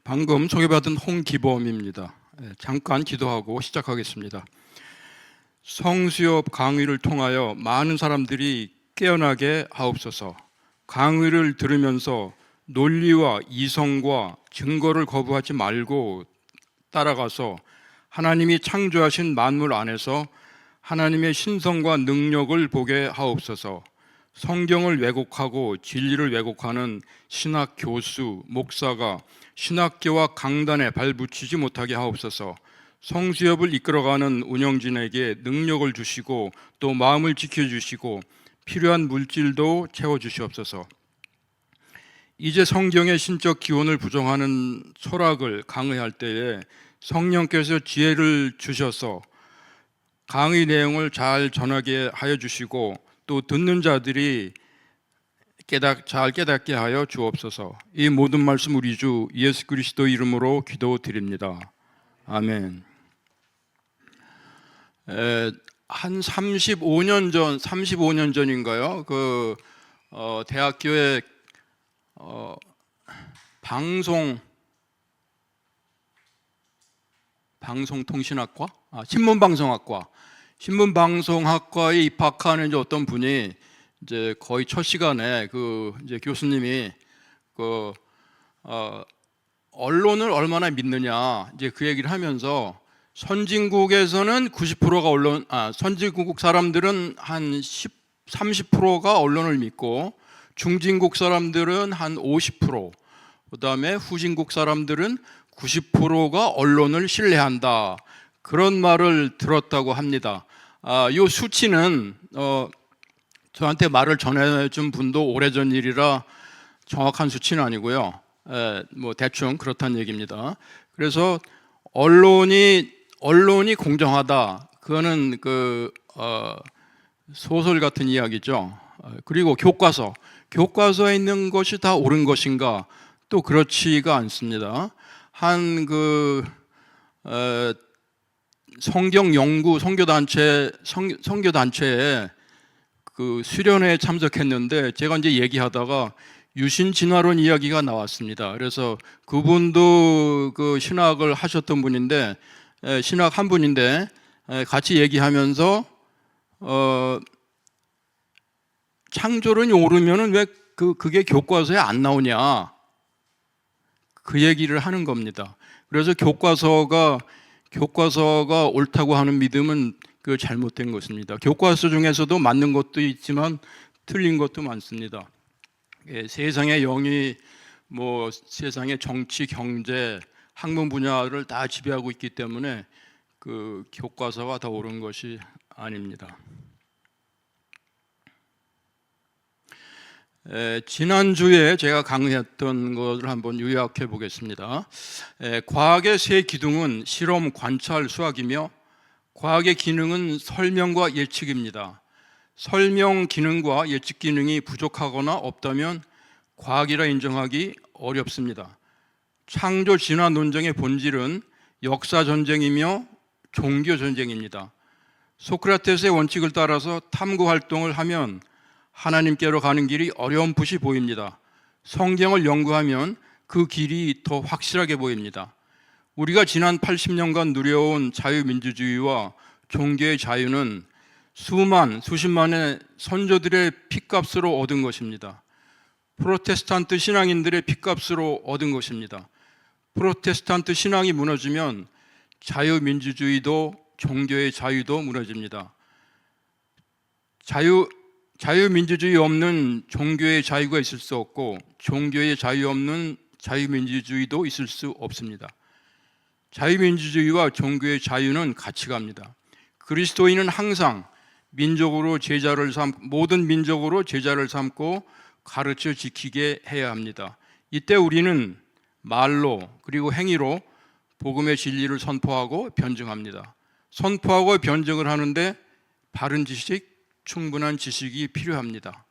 방금 소개받은 홍기범입니다. 잠깐 기도하고 시작하겠습니다. 성수협 강의를 통하여 많은 사람들이 깨어나게 하옵소서. 강의를 들으면서 논리와 이성과 증거를 거부하지 말고 따라가서 하나님이 창조하신 만물 안에서 하나님의 신성과 능력을 보게 하옵소서. 성경을 왜곡하고 진리를 왜곡하는 신학 교수, 목사가 신학교와 강단에 발붙이지 못하게 하옵소서. 성수협을 이끌어가는 운영진에게 능력을 주시고 또 마음을 지켜주시고 필요한 물질도 채워주시옵소서. 이제 성경의 신적 기원을 부정하는 철학을 강의할 때에 성령께서 지혜를 주셔서 강의 내용을 잘 전하게 하여 주시고 또 듣는 자들이 잘 깨닫게 하여 주옵소서. 이 모든 말씀 우리 주 예수 그리스도 이름으로 기도드립니다. 아멘. 한 35년 전인가요? 대학교에 방송통신학과? 신문방송학과에 입학하는 이제 어떤 분이 이제 거의 첫 시간에 이제 교수님이 언론을 얼마나 믿느냐 이제 그 얘기를 하면서 선진국에서는 90%가 선진국 사람들은 한 30%가 언론을 믿고 중진국 사람들은 한 50%, 그다음에 후진국 사람들은 90%가 언론을 신뢰한다. 그런 말을 들었다고 합니다. 이 수치는 저한테 말을 전해준 분도 오래전 일이라 정확한 수치는 아니고요. 뭐 대충 그렇다는 얘기입니다. 그래서 언론이 공정하다. 그거는 소설 같은 이야기죠. 그리고 교과서에 있는 것이 다 옳은 것인가? 또 그렇지가 않습니다. 성경 연구 선교단체에 수련회에 참석했는데 제가 이제 얘기하다가 유신 진화론 이야기가 나왔습니다. 그래서 그분도 신학을 하셨던 분인데 신학 한 분인데 같이 얘기하면서 창조론이 옳으면은 왜 그게 교과서에 안 나오냐 그 얘기를 하는 겁니다. 그래서 교과서가 옳다고 하는 믿음은 잘못된 것입니다. 교과서 중에서도 맞는 것도 있지만 틀린 것도 많습니다. 세상의 영이 세상의 정치, 경제, 학문 분야를 다 지배하고 있기 때문에 교과서가 다 옳은 것이 아닙니다. 지난주에 제가 강의했던 것을 한번 요약해 보겠습니다. 과학의 세 기둥은 실험, 관찰, 수학이며 과학의 기능은 설명과 예측입니다. 설명 기능과 예측 기능이 부족하거나 없다면 과학이라 인정하기 어렵습니다. 창조 진화 논쟁의 본질은 역사 전쟁이며 종교 전쟁입니다. 소크라테스의 원칙을 따라서 탐구 활동을 하면 하나님께로 가는 길이 어렴풋이 보입니다. 성경을 연구하면 그 길이 더 확실하게 보입니다. 우리가 지난 80년간 누려온 자유민주주의와 종교의 자유는 수십만의 선조들의 핏값으로 얻은 것입니다. 프로테스탄트 신앙인들의 핏값으로 얻은 것입니다. 프로테스탄트 신앙이 무너지면 자유민주주의도 종교의 자유도 무너집니다. 자유민주주의 없는 종교의 자유가 있을 수 없고 종교의 자유 없는 자유민주주의도 있을 수 없습니다. 자유민주주의와 종교의 자유는 같이 갑니다. 그리스도인은 항상 모든 민족으로 제자를 삼고 가르쳐 지키게 해야 합니다. 이때 우리는 말로 그리고 행위로 복음의 진리를 선포하고 변증합니다. 선포하고 변증을 하는데 바른 지식, 충분한 지식이 필요합니다.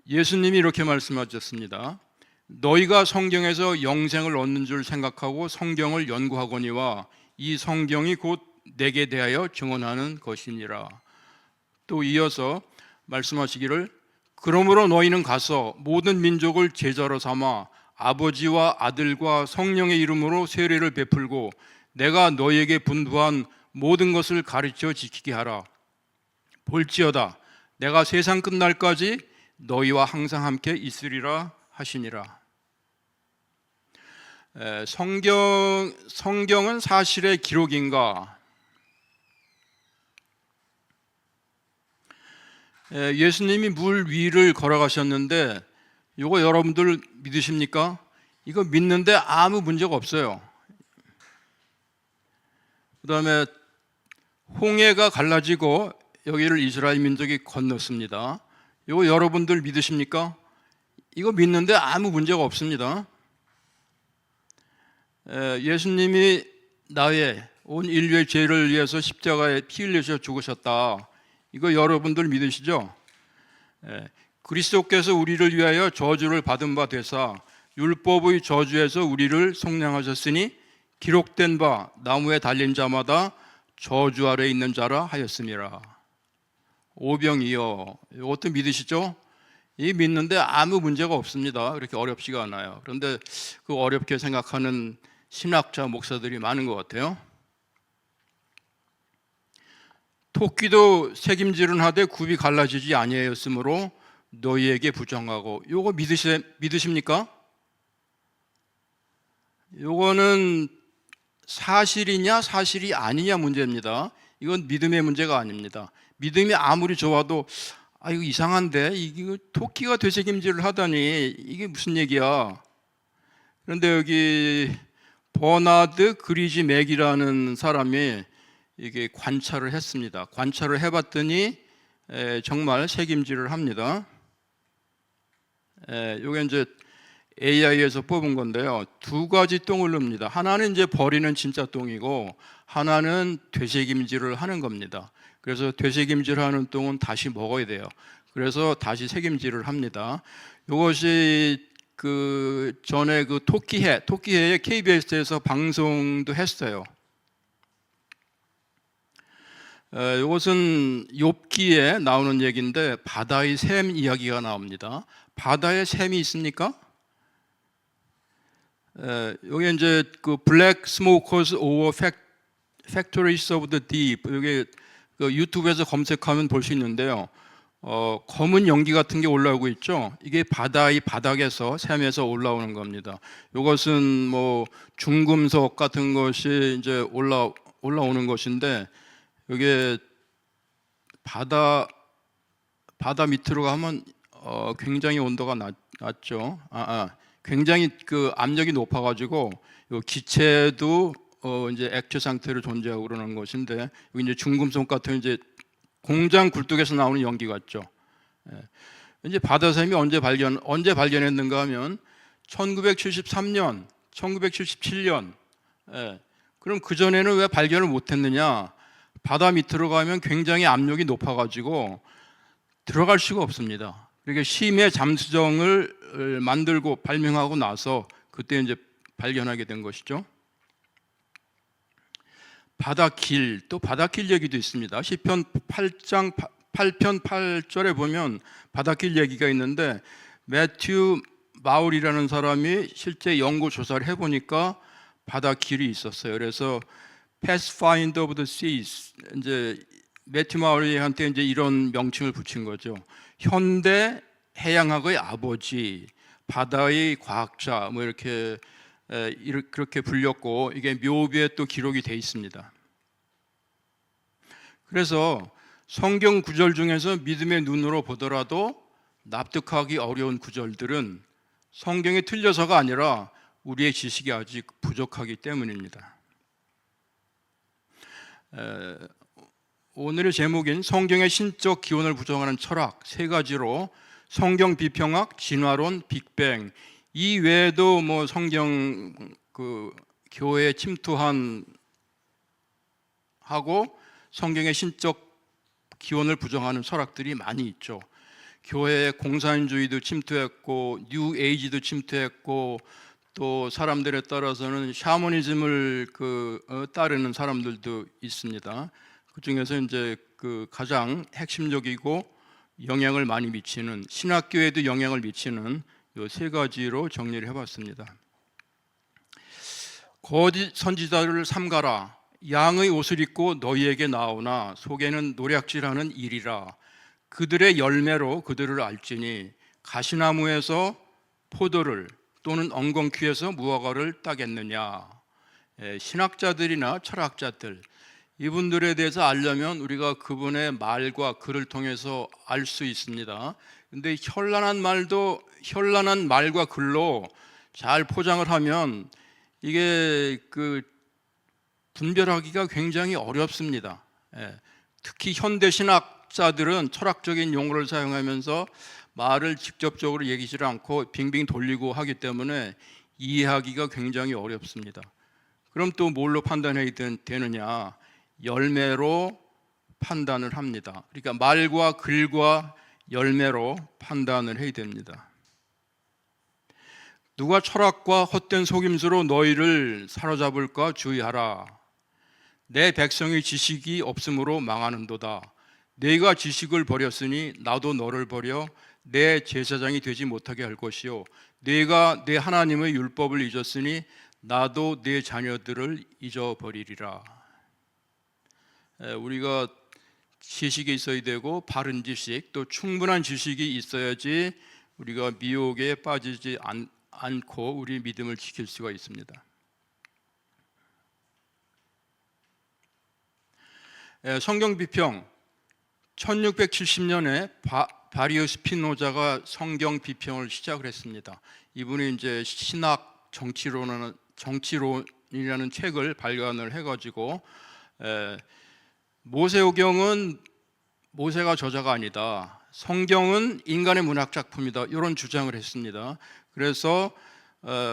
예수님이 이렇게 말씀하셨습니다. 너희가 성경에서 영생을 얻는 줄 생각하고 성경을 연구하거니와 이 성경이 곧 내게 대하여 증언하는 것이니라. 또 이어서 말씀하시기를 그러므로 너희는 가서 모든 민족을 제자로 삼아 아버지와 아들과 성령의 이름으로 세례를 베풀고 내가 너희에게 분부한 모든 것을 가르쳐 지키게 하라. 볼지어다 내가 세상 끝날까지 너희와 항상 함께 있으리라 하시니라. 성경은 사실의 기록인가? 예수님이 물 위를 걸어가셨는데 이거 여러분들 믿으십니까? 이거 믿는데 아무 문제가 없어요. 그 다음에 홍해가 갈라지고 여기를 이스라엘 민족이 건넜습니다. 이거 여러분들 믿으십니까? 이거 믿는데 아무 문제가 없습니다. 예수님이 나의 온 인류의 죄를 위해서 십자가에 피 흘리셔 죽으셨다. 이거 여러분들 믿으시죠? 그리스도께서 우리를 위하여 저주를 받은 바 되사 율법의 저주에서 우리를 속량하셨으니 기록된 바 나무에 달린 자마다 저주 아래 있는 자라 하였음이라. 오병이여, 이것도 믿으시죠? 이 믿는데 아무 문제가 없습니다. 그렇게 어렵지가 않아요. 그런데 그 어렵게 생각하는 신학자 목사들이 많은 것 같아요. 토끼도 새김질은 하되 굽이 갈라지지 아니하였으므로 너희에게 부정하고, 요거 믿으십니까? 요거는 사실이냐 사실이 아니냐 문제입니다. 이건 믿음의 문제가 아닙니다. 믿음이 아무리 좋아도 이거 이상한데 이게 토끼가 되새김질을 하다니 이게 무슨 얘기야. 그런데 여기 버나드 그리지 맥이라는 사람이 이게 관찰을 했습니다. 관찰을 해봤더니 정말 새김질을 합니다. 이게 이제 AI에서 뽑은 건데요. 두 가지 똥을 넣습니다. 하나는 이제 버리는 진짜 똥이고 하나는 되새김질을 하는 겁니다. 그래서 되새김질하는 똥은 다시 먹어야 돼요. 그래서 다시 새김질을 합니다. 이것이 그 전에 그 토끼해에 KBS에서 방송도 했어요. 이것은 욥기에 나오는 얘기인데 바다의 샘 이야기가 나옵니다. 바다에 샘이 있습니까? 여기 이제 그 Black Smokers over Factories of the Deep, 여기 그 유튜브에서 검색하면 볼 수 있는데요. 검은 연기 같은 게 올라오고 있죠. 이게 바다의 바닥에서 샘에서 올라오는 겁니다. 이것은 뭐 중금속 같은 것이 이제 올라오는 것인데 이게 바다 밑으로 가면 굉장히 온도가 낮죠. 굉장히 그 압력이 높아가지고 기체도 이제 액체 상태로 존재하고 그러는 것인데 여기 이제 중금속 같은 이제 공장 굴뚝에서 나오는 연기 같죠. 이제 바다샘이 언제 발견했는가 하면 1973년, 1977년. 그럼 그 전에는 왜 발견을 못했느냐? 바다 밑으로 가면 굉장히 압력이 높아가지고 들어갈 수가 없습니다. 그러니까 심해 잠수정을 만들고 발명하고 나서 그때 이제 발견하게 된 것이죠. 바닷길, 또 바닷길 얘기도 있습니다. 시편 8장 8편 8절에 보면 바닷길 얘기가 있는데 매튜 마울이라는 사람이 실제 연구 조사를 해보니까 바닷길이 있었어요. 그래서 Pathfinder of the Seas, 이제 매튜 마울이한테 이제 이런 명칭을 붙인 거죠. 현대 해양학의 아버지, 바다의 과학자, 뭐 이렇게 그렇게 불렸고 이게 묘비에 또 기록이 돼 있습니다. 그래서 성경 구절 중에서 믿음의 눈으로 보더라도 납득하기 어려운 구절들은 성경이 틀려서가 아니라 우리의 지식이 아직 부족하기 때문입니다. 오늘의 제목인 성경의 신적 기원을 부정하는 철학 세 가지로 성경 비평학, 진화론, 빅뱅, 이 외에도 뭐 성경 그 교회에 침투한 하고 성경의 신적 기원을 부정하는 철학들이 많이 있죠. 교회에 공산주의도 침투했고 뉴 에이지도 침투했고 또 사람들에 따라서는 샤머니즘을 따르는 사람들도 있습니다. 그 중에서 이제 그 가장 핵심적이고 영향을 많이 미치는, 신학교에도 영향을 미치는 이 세 가지로 정리를 해봤습니다. 거짓 선지자를 삼가라. 양의 옷을 입고 너희에게 나오나 속에는 노략질하는 일이라. 그들의 열매로 그들을 알지니 가시나무에서 포도를 또는 엉겅퀴에서 무화과를 따겠느냐. 신학자들이나 철학자들, 이분들에 대해서 알려면 우리가 그분의 말과 글을 통해서 알 수 있습니다. 근데 현란한 말과 글로 잘 포장을 하면 이게 분별하기가 굉장히 어렵습니다. 특히 현대 신학자들은 철학적인 용어를 사용하면서 말을 직접적으로 얘기하지 않고 빙빙 돌리고 하기 때문에 이해하기가 굉장히 어렵습니다. 그럼 또 뭘로 판단해야 되느냐? 열매로 판단을 합니다. 그러니까 말과 글과 열매로 판단을 해야 됩니다. 누가 철학과 헛된 속임수로 너희를 사로잡을까 주의하라. 내 백성이 지식이 없으므로 망하는도다. 네가 지식을 버렸으니 나도 너를 버려 내 제사장이 되지 못하게 할 것이요, 네가 내 하나님의 율법을 잊었으니 나도 내 자녀들을 잊어버리리라. 우리가 지식이 있어야 되고 바른 지식, 또 충분한 지식이 있어야지 우리가 미혹에 빠지지 않고 우리 믿음을 지킬 수가 있습니다. 성경 비평, 1670년에 바리오 스피노자가 성경 비평을 시작을 했습니다. 이분이 이제 신학 정치론이라는 책을 발간을 해가지고 모세오경은 모세가 저자가 아니다, 성경은 인간의 문학 작품이다, 이런 주장을 했습니다. 그래서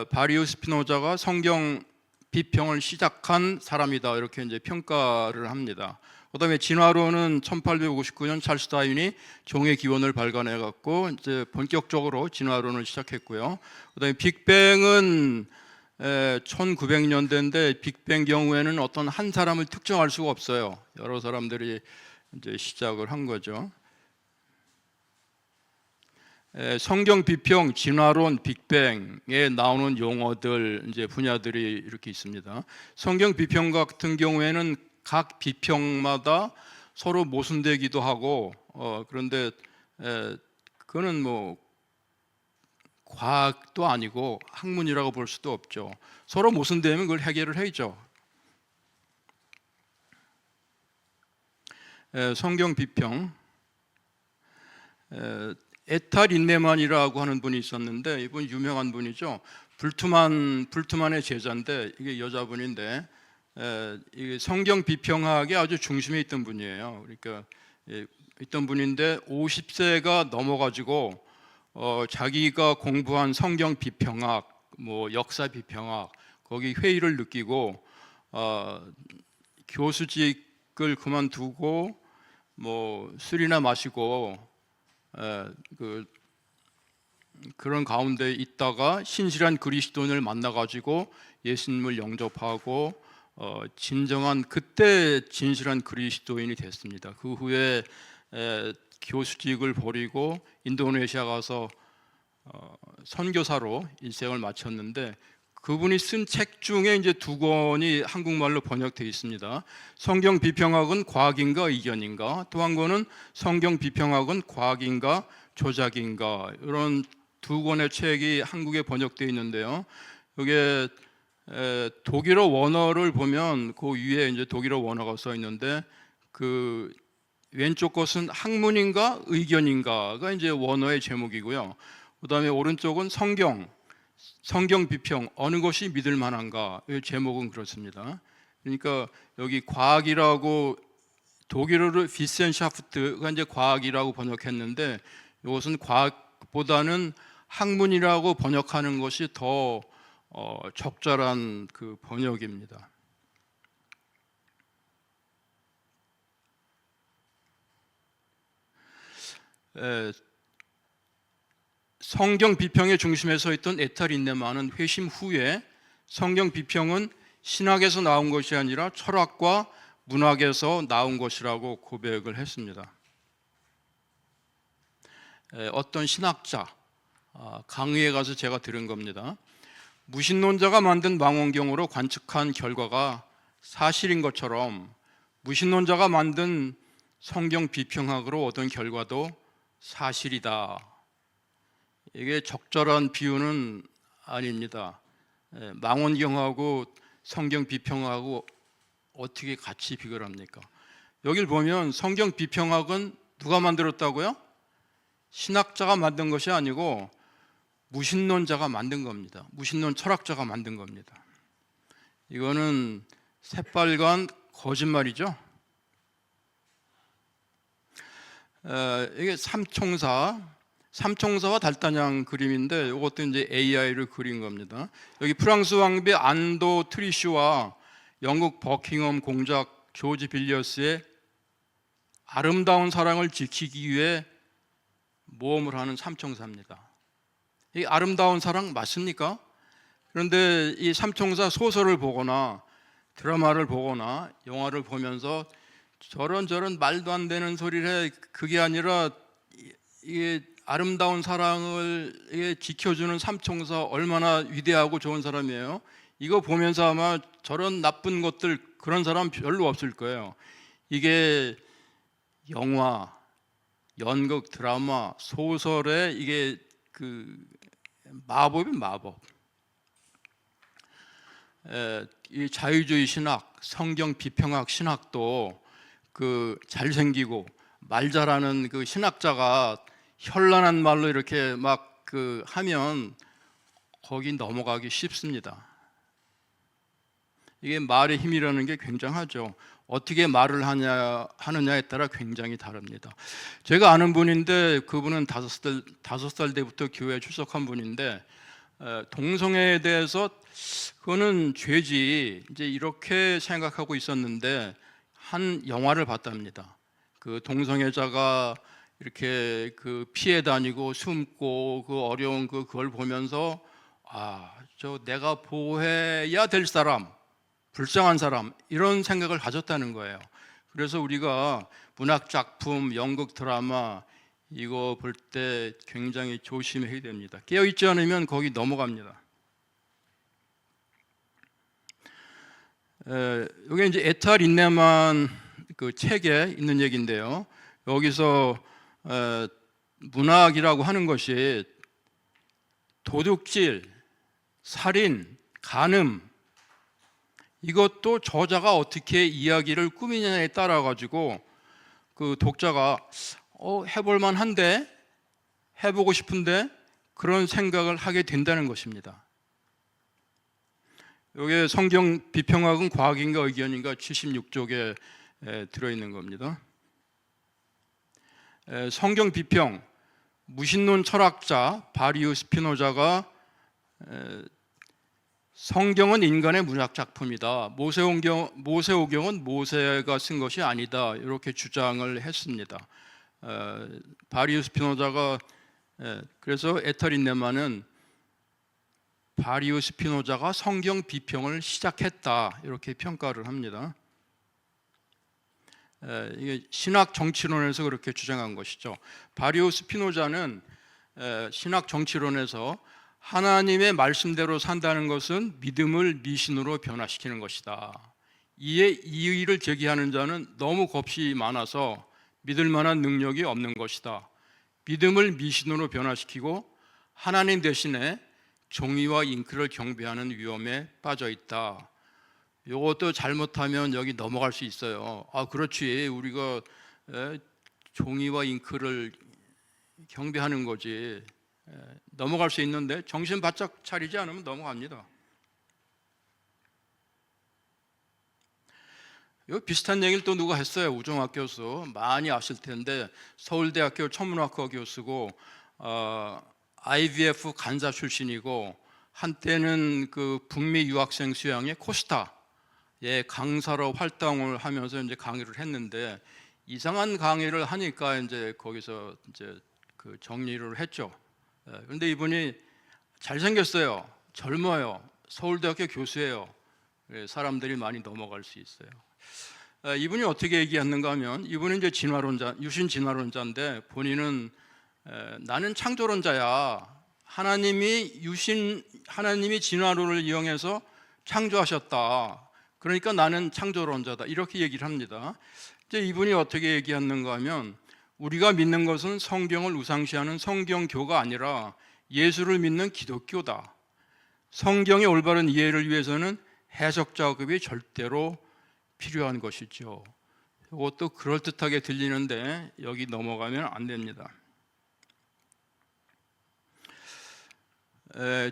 바리오 스피노자가 성경 비평을 시작한 사람이다, 이렇게 이제 평가를 합니다. 그다음에 진화론은 1859년 찰스 다윈이 종의 기원을 발간해 갖고 이제 본격적으로 진화론을 시작했고요. 그다음에 빅뱅은 1900년대인데 빅뱅 경우에는 어떤 한 사람을 특정할 수가 없어요. 여러 사람들이 이제 시작을 한 거죠. 성경 비평, 진화론, 빅뱅에 나오는 용어들, 이제 분야들이 이렇게 있습니다. 성경 비평 같은 경우에는 각 비평마다 서로 모순되기도 하고, 그런데 그거는 뭐 과학도 아니고 학문이라고 볼 수도 없죠. 서로 모순되면 그걸 해결을 해야죠. 성경 비평, 에탈 인네만이라고 하는 분이 있었는데, 이분 유명한 분이죠. 불트만의 제자인데, 이게 여자분인데, 이게 성경 비평학의 아주 중심에 있던 분이에요. 그러니까 있던 분인데 50세가 넘어가지고 자기가 공부한 성경 비평학, 뭐 역사 비평학, 거기 회의를 느끼고 교수직을 그만두고 뭐 술이나 마시고 그런 가운데 있다가 신실한 그리스도인을 만나가지고 예수님을 영접하고 진정한 그때 진실한 그리스도인이 됐습니다. 그 후에 교수직을 버리고 인도네시아 가서 선교사로 일생을 마쳤는데, 그분이 쓴 책 중에 이제 2권이 한국말로 번역되어 있습니다. 성경 비평학은 과학인가 의견인가, 또 한 권은 성경 비평학은 과학인가 조작인가, 이런 2권의 책이 한국에 번역되어 있는데요. 이게 독일어 원어를 보면 그 위에 이제 독일어 원어가 써 있는데, 그 왼쪽 것은 학문인가 의견인가가 이제 원어의 제목이고요. 그다음에 오른쪽은 성경 비평, 어느 것이 믿을 만한가, 제목은 그렇습니다. 그러니까 여기 과학이라고 독일어로 비센샤프트가 이제 과학이라고 번역했는데, 이것은 과학보다는 학문이라고 번역하는 것이 더 적절한 그 번역입니다. 성경 비평의 중심에 서 있던 에탈 인네만은 회심 후에 성경 비평은 신학에서 나온 것이 아니라 철학과 문학에서 나온 것이라고 고백을 했습니다. 어떤 신학자, 강의에 가서 제가 들은 겁니다. 무신론자가 만든 망원경으로 관측한 결과가 사실인 것처럼 무신론자가 만든 성경 비평학으로 얻은 결과도 사실이다. 이게 적절한 비유는 아닙니다. 망원경하고 성경 비평하고 어떻게 같이 비교를 합니까? 여길 보면 성경 비평학은 누가 만들었다고요? 신학자가 만든 것이 아니고 무신론자가 만든 겁니다. 무신론 철학자가 만든 겁니다. 이거는 새빨간 거짓말이죠. 이게 삼총사와 달단양 그림인데 이것도 이제 AI를 그린 겁니다. 여기 프랑스 왕비 안도 트리슈와 영국 버킹엄 공작 조지 빌리어스의 아름다운 사랑을 지키기 위해 모험을 하는 삼총사입니다. 이 아름다운 사랑 맞습니까? 그런데 이 삼총사 소설을 보거나 드라마를 보거나 영화를 보면서 저런 말도 안 되는 소리를 해. 그게 아니라 이게 아름다운 사랑을 지켜주는 삼총사 얼마나 위대하고 좋은 사람이에요. 이거 보면서 아마 저런 나쁜 것들 그런 사람 별로 없을 거예요. 이게 영화, 연극, 드라마, 소설에 이게 그 마법이 마법. 이 자유주의 신학, 성경 비평학 신학도 그 잘생기고 말 잘하는 그 신학자가 현란한 말로 이렇게 막 그 하면 거기 넘어가기 쉽습니다. 이게 말의 힘이라는 게 굉장하죠. 어떻게 말을 하느냐에 따라 굉장히 다릅니다. 제가 아는 분인데 그분은 5살 때부터 교회에 출석한 분인데 동성애에 대해서 그거는 죄지 이제 이렇게 생각하고 있었는데 한 영화를 봤답니다. 그 동성애자가 이렇게 그 피해 다니고 숨고 그 어려운 그걸 보면서 저 내가 보호해야 될 사람, 불쌍한 사람 이런 생각을 가졌다는 거예요. 그래서 우리가 문학 작품, 연극 드라마 이거 볼 때 굉장히 조심해야 됩니다. 깨어 있지 않으면 거기 넘어갑니다. 이게 이제 에탈 인네만 그 책에 있는 얘기인데요. 여기서 문학이라고 하는 것이 도둑질, 살인, 간음 이것도 저자가 어떻게 이야기를 꾸미냐에 따라 가지고 그 독자가 해볼 만한데, 해보고 싶은데 그런 생각을 하게 된다는 것입니다. 이게 성경 비평학은 과학인가 의견인가 76쪽에 들어있는 겁니다. 성경 비평, 무신론 철학자 바리우 스피노자가 성경은 인간의 문학 작품이다. 모세오경은 모세가 쓴 것이 아니다. 이렇게 주장을 했습니다. 바리우 스피노자가 그래서 에탈 인네만은 바리우 스피노자가 성경 비평을 시작했다. 이렇게 평가를 합니다. 이게 신학 정치론에서 그렇게 주장한 것이죠. 바리우 스피노자는 신학 정치론에서 하나님의 말씀대로 산다는 것은 믿음을 미신으로 변화시키는 것이다. 이에 이의를 제기하는 자는 너무 겁이 많아서 믿을 만한 능력이 없는 것이다. 믿음을 미신으로 변화시키고 하나님 대신에 정의와 잉크를 경배하는 위험에 빠져 있다. 이것도 잘못하면 여기 넘어갈 수 있어요. 그렇지, 우리가 종이와 잉크를 경배하는 거지. 넘어갈 수 있는데 정신 바짝 차리지 않으면 넘어갑니다. 이 비슷한 얘기를 또 누가 했어요. 우종학 교수 많이 아실 텐데 서울대학교 천문학과 교수고 IVF 간사 출신이고 한때는 그 북미 유학생 수양의 코스타의 강사로 활동을 하면서 이제 강의를 했는데 이상한 강의를 하니까 이제 거기서 이제 그 정리를 했죠. 그런데 이분이 잘생겼어요. 젊어요. 서울대학교 교수예요. 사람들이 많이 넘어갈 수 있어요. 이분이 어떻게 얘기했는가 하면 이분은 이제 진화론자, 유신 진화론자인데 본인은 나는 창조론자야. 하나님이 진화론을 이용해서 창조하셨다. 그러니까 나는 창조론자다. 이렇게 얘기를 합니다. 이제 이분이 어떻게 얘기하는가 하면 우리가 믿는 것은 성경을 우상시하는 성경교가 아니라 예수를 믿는 기독교다. 성경의 올바른 이해를 위해서는 해석 작업이 절대로 필요한 것이죠. 이것도 그럴듯하게 들리는데 여기 넘어가면 안 됩니다.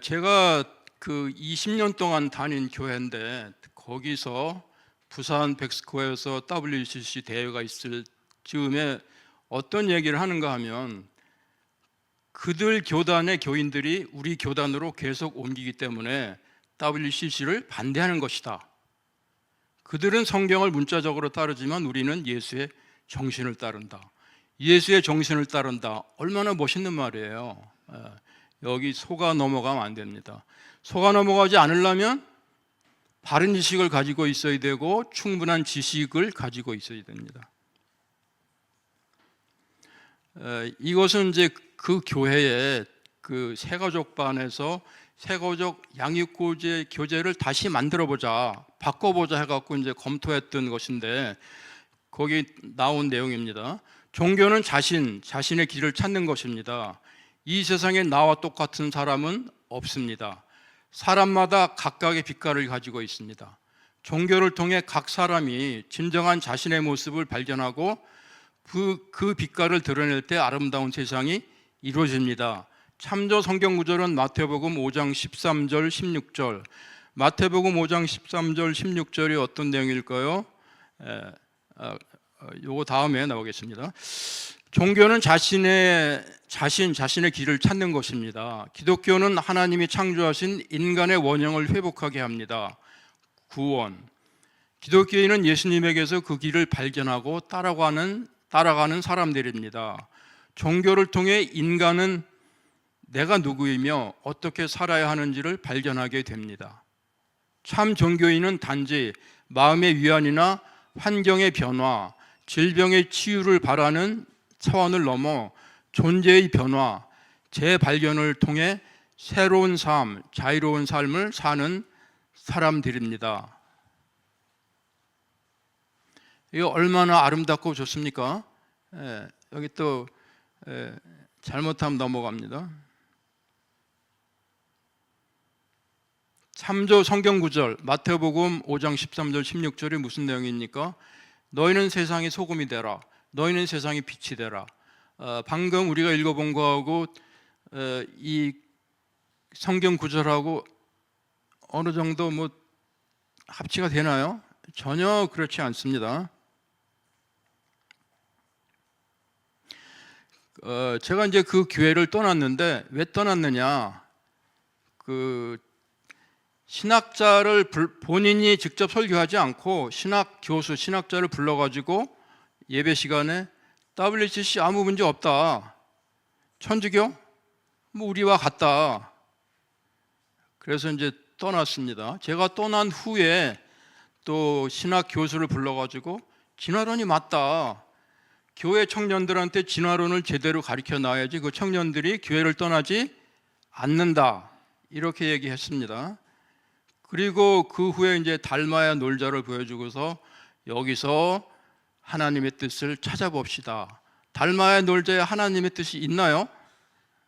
제가 그 20년 동안 다닌 교회인데 거기서 부산 백스코어에서 WCC 대회가 있을 즈음에 어떤 얘기를 하는가 하면 그들 교단의 교인들이 우리 교단으로 계속 옮기기 때문에 WCC를 반대하는 것이다. 그들은 성경을 문자적으로 따르지만 우리는 예수의 정신을 따른다. 예수의 정신을 따른다. 얼마나 멋있는 말이에요. 여기 속아 넘어가면 안 됩니다. 속아 넘어가지 않으려면 바른 지식을 가지고 있어야 되고 충분한 지식을 가지고 있어야 됩니다. 이것은 이제 그 교회에 그 새가족반에서 새가족 양육교제를 다시 만들어보자, 바꿔보자 해갖고 이제 검토했던 것인데 거기 나온 내용입니다. 종교는 자신의 길을 찾는 것입니다. 이 세상에 나와 똑같은 사람은 없습니다. 사람마다 각각의 빛깔을 가지고 있습니다. 종교를 통해 각 사람이 진정한 자신의 모습을 발견하고 그 빛깔을 드러낼 때 아름다운 세상이 이루어집니다. 참조 성경 구절은 마태복음 5장 13절 16절. 마태복음 5장 13절 16절이 어떤 내용일까요? 요거 다음에 나오겠습니다. 종교는 자신의 길을 찾는 것입니다. 기독교는 하나님이 창조하신 인간의 원형을 회복하게 합니다. 구원. 기독교인은 예수님에게서 그 길을 발견하고 따라가는 사람들입니다. 종교를 통해 인간은 내가 누구이며 어떻게 살아야 하는지를 발견하게 됩니다. 참 종교인은 단지 마음의 위안이나 환경의 변화, 질병의 치유를 바라는 차원을 넘어 존재의 변화, 재발견을 통해 새로운 삶, 자유로운 삶을 사는 사람들입니다. 이거 얼마나 아름답고 좋습니까? 여기 또 잘못하면 넘어갑니다. 참조 성경 구절 마태복음 5장 13절 16절이 무슨 내용입니까? 너희는 세상의 소금이 되라. 너희는 세상의 빛이 되라. 방금 우리가 읽어본 거하고 이 성경 구절하고 어느 정도 뭐 합치가 되나요? 전혀 그렇지 않습니다. 제가 이제 그 교회를 떠났는데 왜 떠났느냐? 그 신학자를 본인이 직접 설교하지 않고 신학 교수, 신학자를 불러가지고 예배 시간에 WCC 아무 문제 없다. 천주교? 뭐 우리와 같다. 그래서 이제 떠났습니다. 제가 떠난 후에 또 신학 교수를 불러가지고 진화론이 맞다. 교회 청년들한테 진화론을 제대로 가르쳐 놔야지 그 청년들이 교회를 떠나지 않는다. 이렇게 얘기했습니다. 그리고 그 후에 이제 달마야 놀자를 보여주고서 여기서 하나님의 뜻을 찾아봅시다. 달마야 놀자에 하나님의 뜻이 있나요?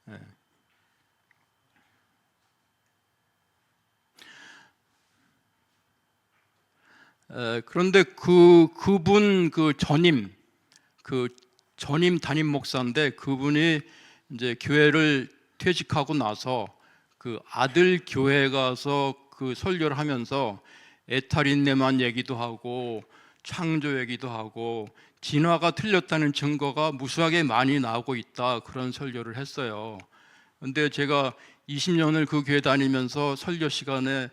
네. 그런데 그분 전임 담임 목사인데 그분이 이제 교회를 퇴직하고 나서 그 아들 교회 가서 그 설교를 하면서 에탈인내만 얘기도 하고 창조 얘기도 하고 진화가 틀렸다는 증거가 무수하게 많이 나오고 있다 그런 설교를 했어요. 근데 제가 20년을 그 교회 다니면서 설교 시간에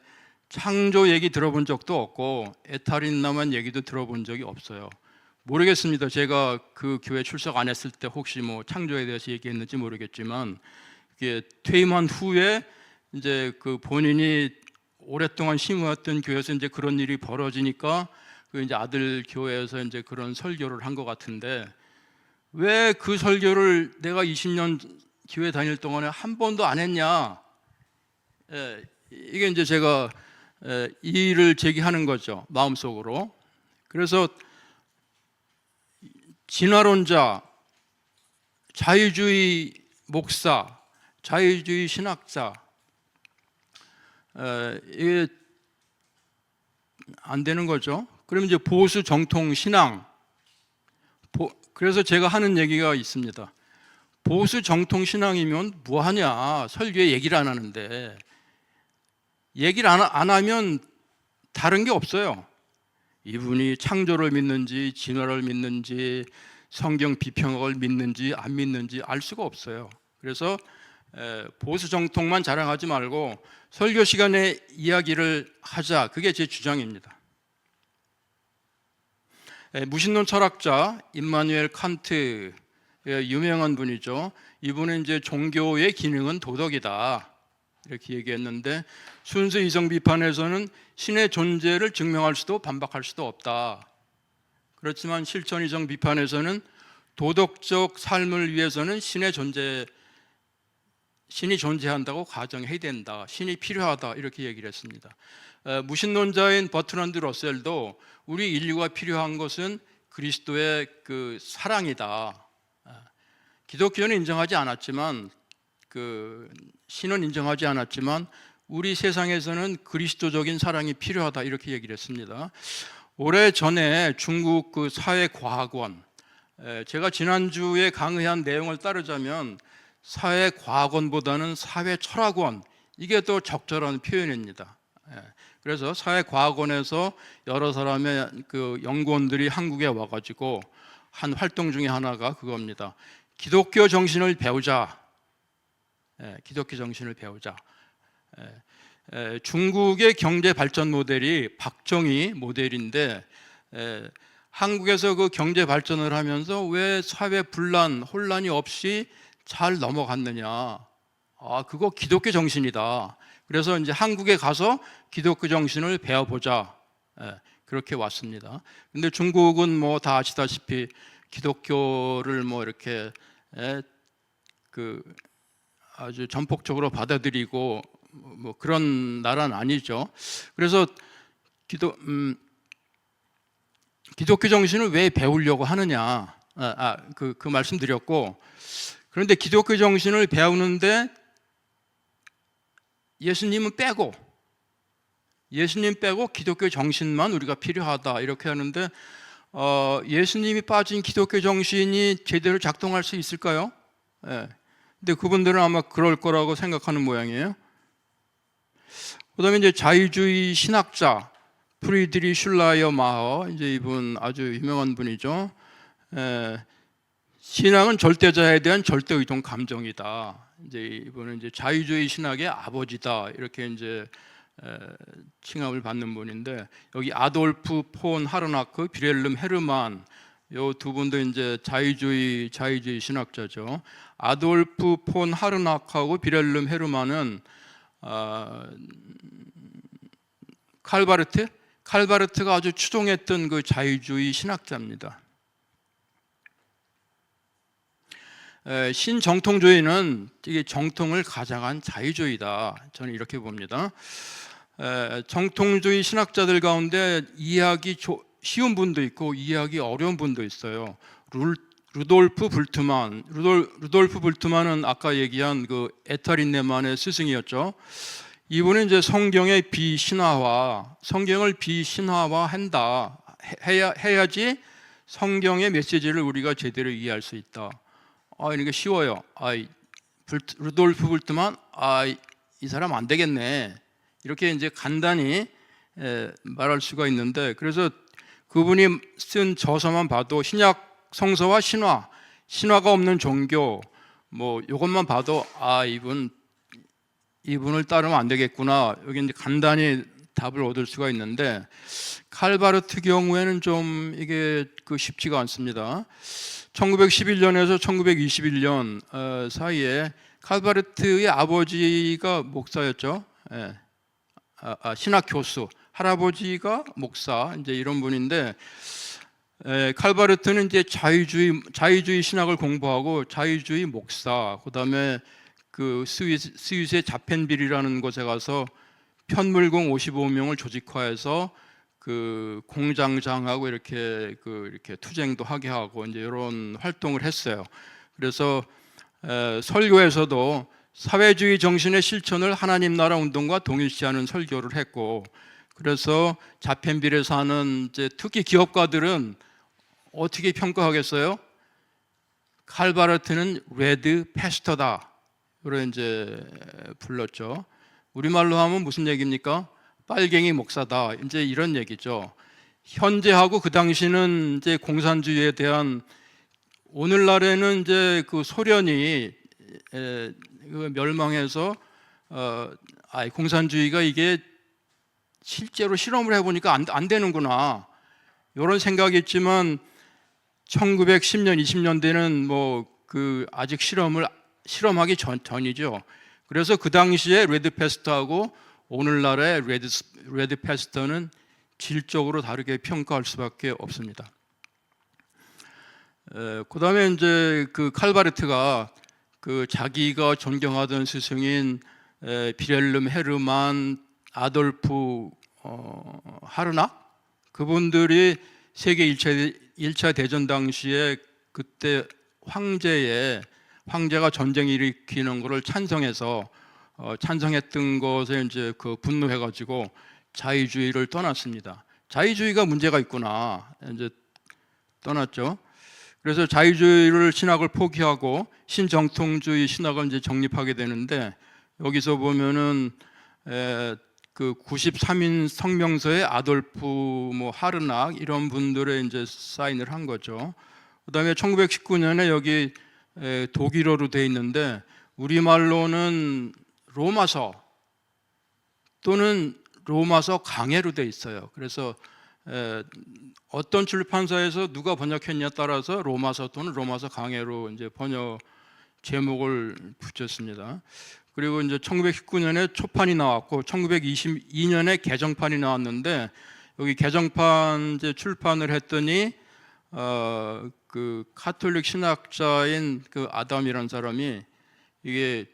창조 얘기 들어본 적도 없고 에탈인나만 얘기도 들어본 적이 없어요. 모르겠습니다. 제가 그 교회 출석 안 했을 때 혹시 뭐 창조에 대해서 얘기했는지 모르겠지만 이게 퇴임한 후에 이제 그 본인이 오랫동안 심어왔던 교회에서 이제 그런 일이 벌어지니까 그 이제 아들 교회에서 이제 그런 설교를 한 것 같은데 왜 그 설교를 내가 20년 교회 다닐 동안에 한 번도 안 했냐? 이게 이제 제가 이의를 제기하는 거죠, 마음속으로. 그래서 진화론자, 자유주의 목사, 자유주의 신학자, 이게 안 되는 거죠. 그러면 이제 보수 정통 신앙, 그래서 제가 하는 얘기가 있습니다. 보수 정통 신앙이면 뭐하냐? 설교에 얘기를 안 하는데. 얘기를 안 하면 다른 게 없어요. 이분이 창조를 믿는지 진화를 믿는지 성경 비평학을 믿는지 안 믿는지 알 수가 없어요. 그래서 보수 정통만 자랑하지 말고 설교 시간에 이야기를 하자. 그게 제 주장입니다. 무신론 철학자 임마누엘 칸트, 유명한 분이죠. 이분은 이제 종교의 기능은 도덕이다 이렇게 얘기했는데, 순수 이성 비판에서는 신의 존재를 증명할 수도 반박할 수도 없다. 그렇지만 실천 이성 비판에서는 도덕적 삶을 위해서는 신이 존재한다고 가정해야 된다. 신이 필요하다 이렇게 얘기를 했습니다. 무신론자인 버트란드 러셀도 우리 인류가 필요한 것은 그리스도의 그 사랑이다. 기독교는 인정하지 않았지만, 신은 인정하지 않았지만 우리 세상에서는 그리스도적인 사랑이 필요하다 이렇게 얘기를 했습니다. 오래전에 중국 그 사회과학원, 제가 지난주에 강의한 내용을 따르자면 사회과학원보다는 사회철학원, 이게 더 적절한 표현입니다. 그래서 사회과학원에서 여러 사람의 그 연구원들이 한국에 와가지고 한 활동 중에 하나가 그겁니다. 기독교 정신을 배우자. 기독교 정신을 배우자. 중국의 경제 발전 모델이 박정희 모델인데, 한국에서 그 경제 발전을 하면서 왜 사회 분란, 혼란이 없이 잘 넘어갔느냐? 그거 기독교 정신이다. 그래서 이제 한국에 가서 기독교 정신을 배워보자. 그렇게 왔습니다. 근데 중국은 뭐 다 아시다시피 기독교를 뭐 이렇게 아주 전폭적으로 받아들이고 뭐 그런 나라는 아니죠. 그래서 기독교 정신을 왜 배우려고 하느냐? 그 말씀드렸고, 그런데 기독교 정신을 배우는데 예수님 빼고 기독교 정신만 우리가 필요하다 이렇게 하는데, 예수님이 빠진 기독교 정신이 제대로 작동할 수 있을까요? 근데 그분들은 아마 그럴 거라고 생각하는 모양이에요. 그다음에 이제 자유주의 신학자 프리드리 슐라이어 마허, 이제 이분 아주 유명한 분이죠. 신앙은 절대자에 대한 절대 의동 감정이다. 이제 이분은 이제 자유주의 신학의 아버지다 이렇게 이제 칭함을 받는 분인데, 여기 아돌프 폰 하르나크, 비렐름 헤르만, 요 두 분도 이제 자유주의 신학자죠. 아돌프 폰 하르나크하고 비렐름 헤르만은 칼바르트가 아주 추종했던 그 자유주의 신학자입니다. 신정통주의는 이게 정통을 가장한 자유주의다. 저는 이렇게 봅니다. 정통주의 신학자들 가운데 이해하기 쉬운 분도 있고 이해하기 어려운 분도 있어요. 루돌프 불트만은 아까 얘기한 그 에타린네만의 스승이었죠. 이분은 이제 성경을 비신화화한다. 해야지 성경의 메시지를 우리가 제대로 이해할 수 있다. 이게 쉬워요. 루돌프 불트만, 이 사람 안 되겠네. 이렇게 이제 간단히 말할 수가 있는데, 그래서 그분이 쓴 저서만 봐도 신약 성서와 신화가 없는 종교, 뭐 이것만 봐도 이분을 따르면 안 되겠구나. 여기 이제 간단히 답을 얻을 수가 있는데, 칼바르트 경우에는 좀 이게 쉽지가 않습니다. 1911년에서 1921년 사이에 칼바르트의 아버지가 목사였죠. 신학 교수, 할아버지가 목사, 이제 이런 분인데, 칼바르트는 이제 자유주의 신학을 공부하고 자유주의 목사, 그다음에 그 스위스의 자펜빌이라는 곳에 가서 편물공 55명을 조직화해서 그 공장장하고 이렇게 투쟁도 하게 하고 이제 이런 활동을 했어요. 그래서 설교에서도 사회주의 정신의 실천을 하나님 나라 운동과 동일시하는 설교를 했고, 그래서 자펜빌에 사는 이제 특히 기업가들은 어떻게 평가하겠어요? 칼바르트는 레드 패스터다, 그런 이제 불렀죠. 우리말로 하면 무슨 얘기입니까? 빨갱이 목사다, 이제 이런 얘기죠. 현재하고 그 당시는 이제 공산주의에 대한, 오늘날에는 이제 그 소련이 멸망해서 공산주의가 이게 실제로 실험을 해보니까 안 되는구나, 이런 생각이 있지만 1910년, 20년대는 뭐 그 아직 실험하기 전이죠. 그래서 그 당시에 레드 패스터하고 오늘날의 레드 패스터는 질적으로 다르게 평가할 수밖에 없습니다. 그 다음에 이제 그 칼바르트가 그 자기가 존경하던 스승인 빌헬름 헤르만, 아돌프 하르낙, 그분들이 세계 1차 대전 당시에 그때 황제가 전쟁 일으키는 것을 찬성했던 것에 이제 그 분노해가지고 자유주의를 떠났습니다. 자유주의가 문제가 있구나, 이제 떠났죠. 그래서 자유주의를 신학을 포기하고 신정통주의 신학을 이제 정립하게 되는데, 여기서 보면은 그 93인 성명서에 아돌프 하르낙 이런 분들의 이제 사인을 한 거죠. 그다음에 1919년에 여기 독일어로 돼 있는데 우리말로는 로마서 또는 로마서 강해로 돼 있어요. 그래서 어떤 출판사에서 누가 번역했냐에 따라서 로마서 또는 로마서 강해로 이제 번역 제목을 붙였습니다. 그리고 이제 1919년에 초판이 나왔고 1922년에 개정판이 나왔는데, 여기 개정판 이제 출판을 했더니 그 카톨릭 신학자인 그 아담이라는 사람이 이게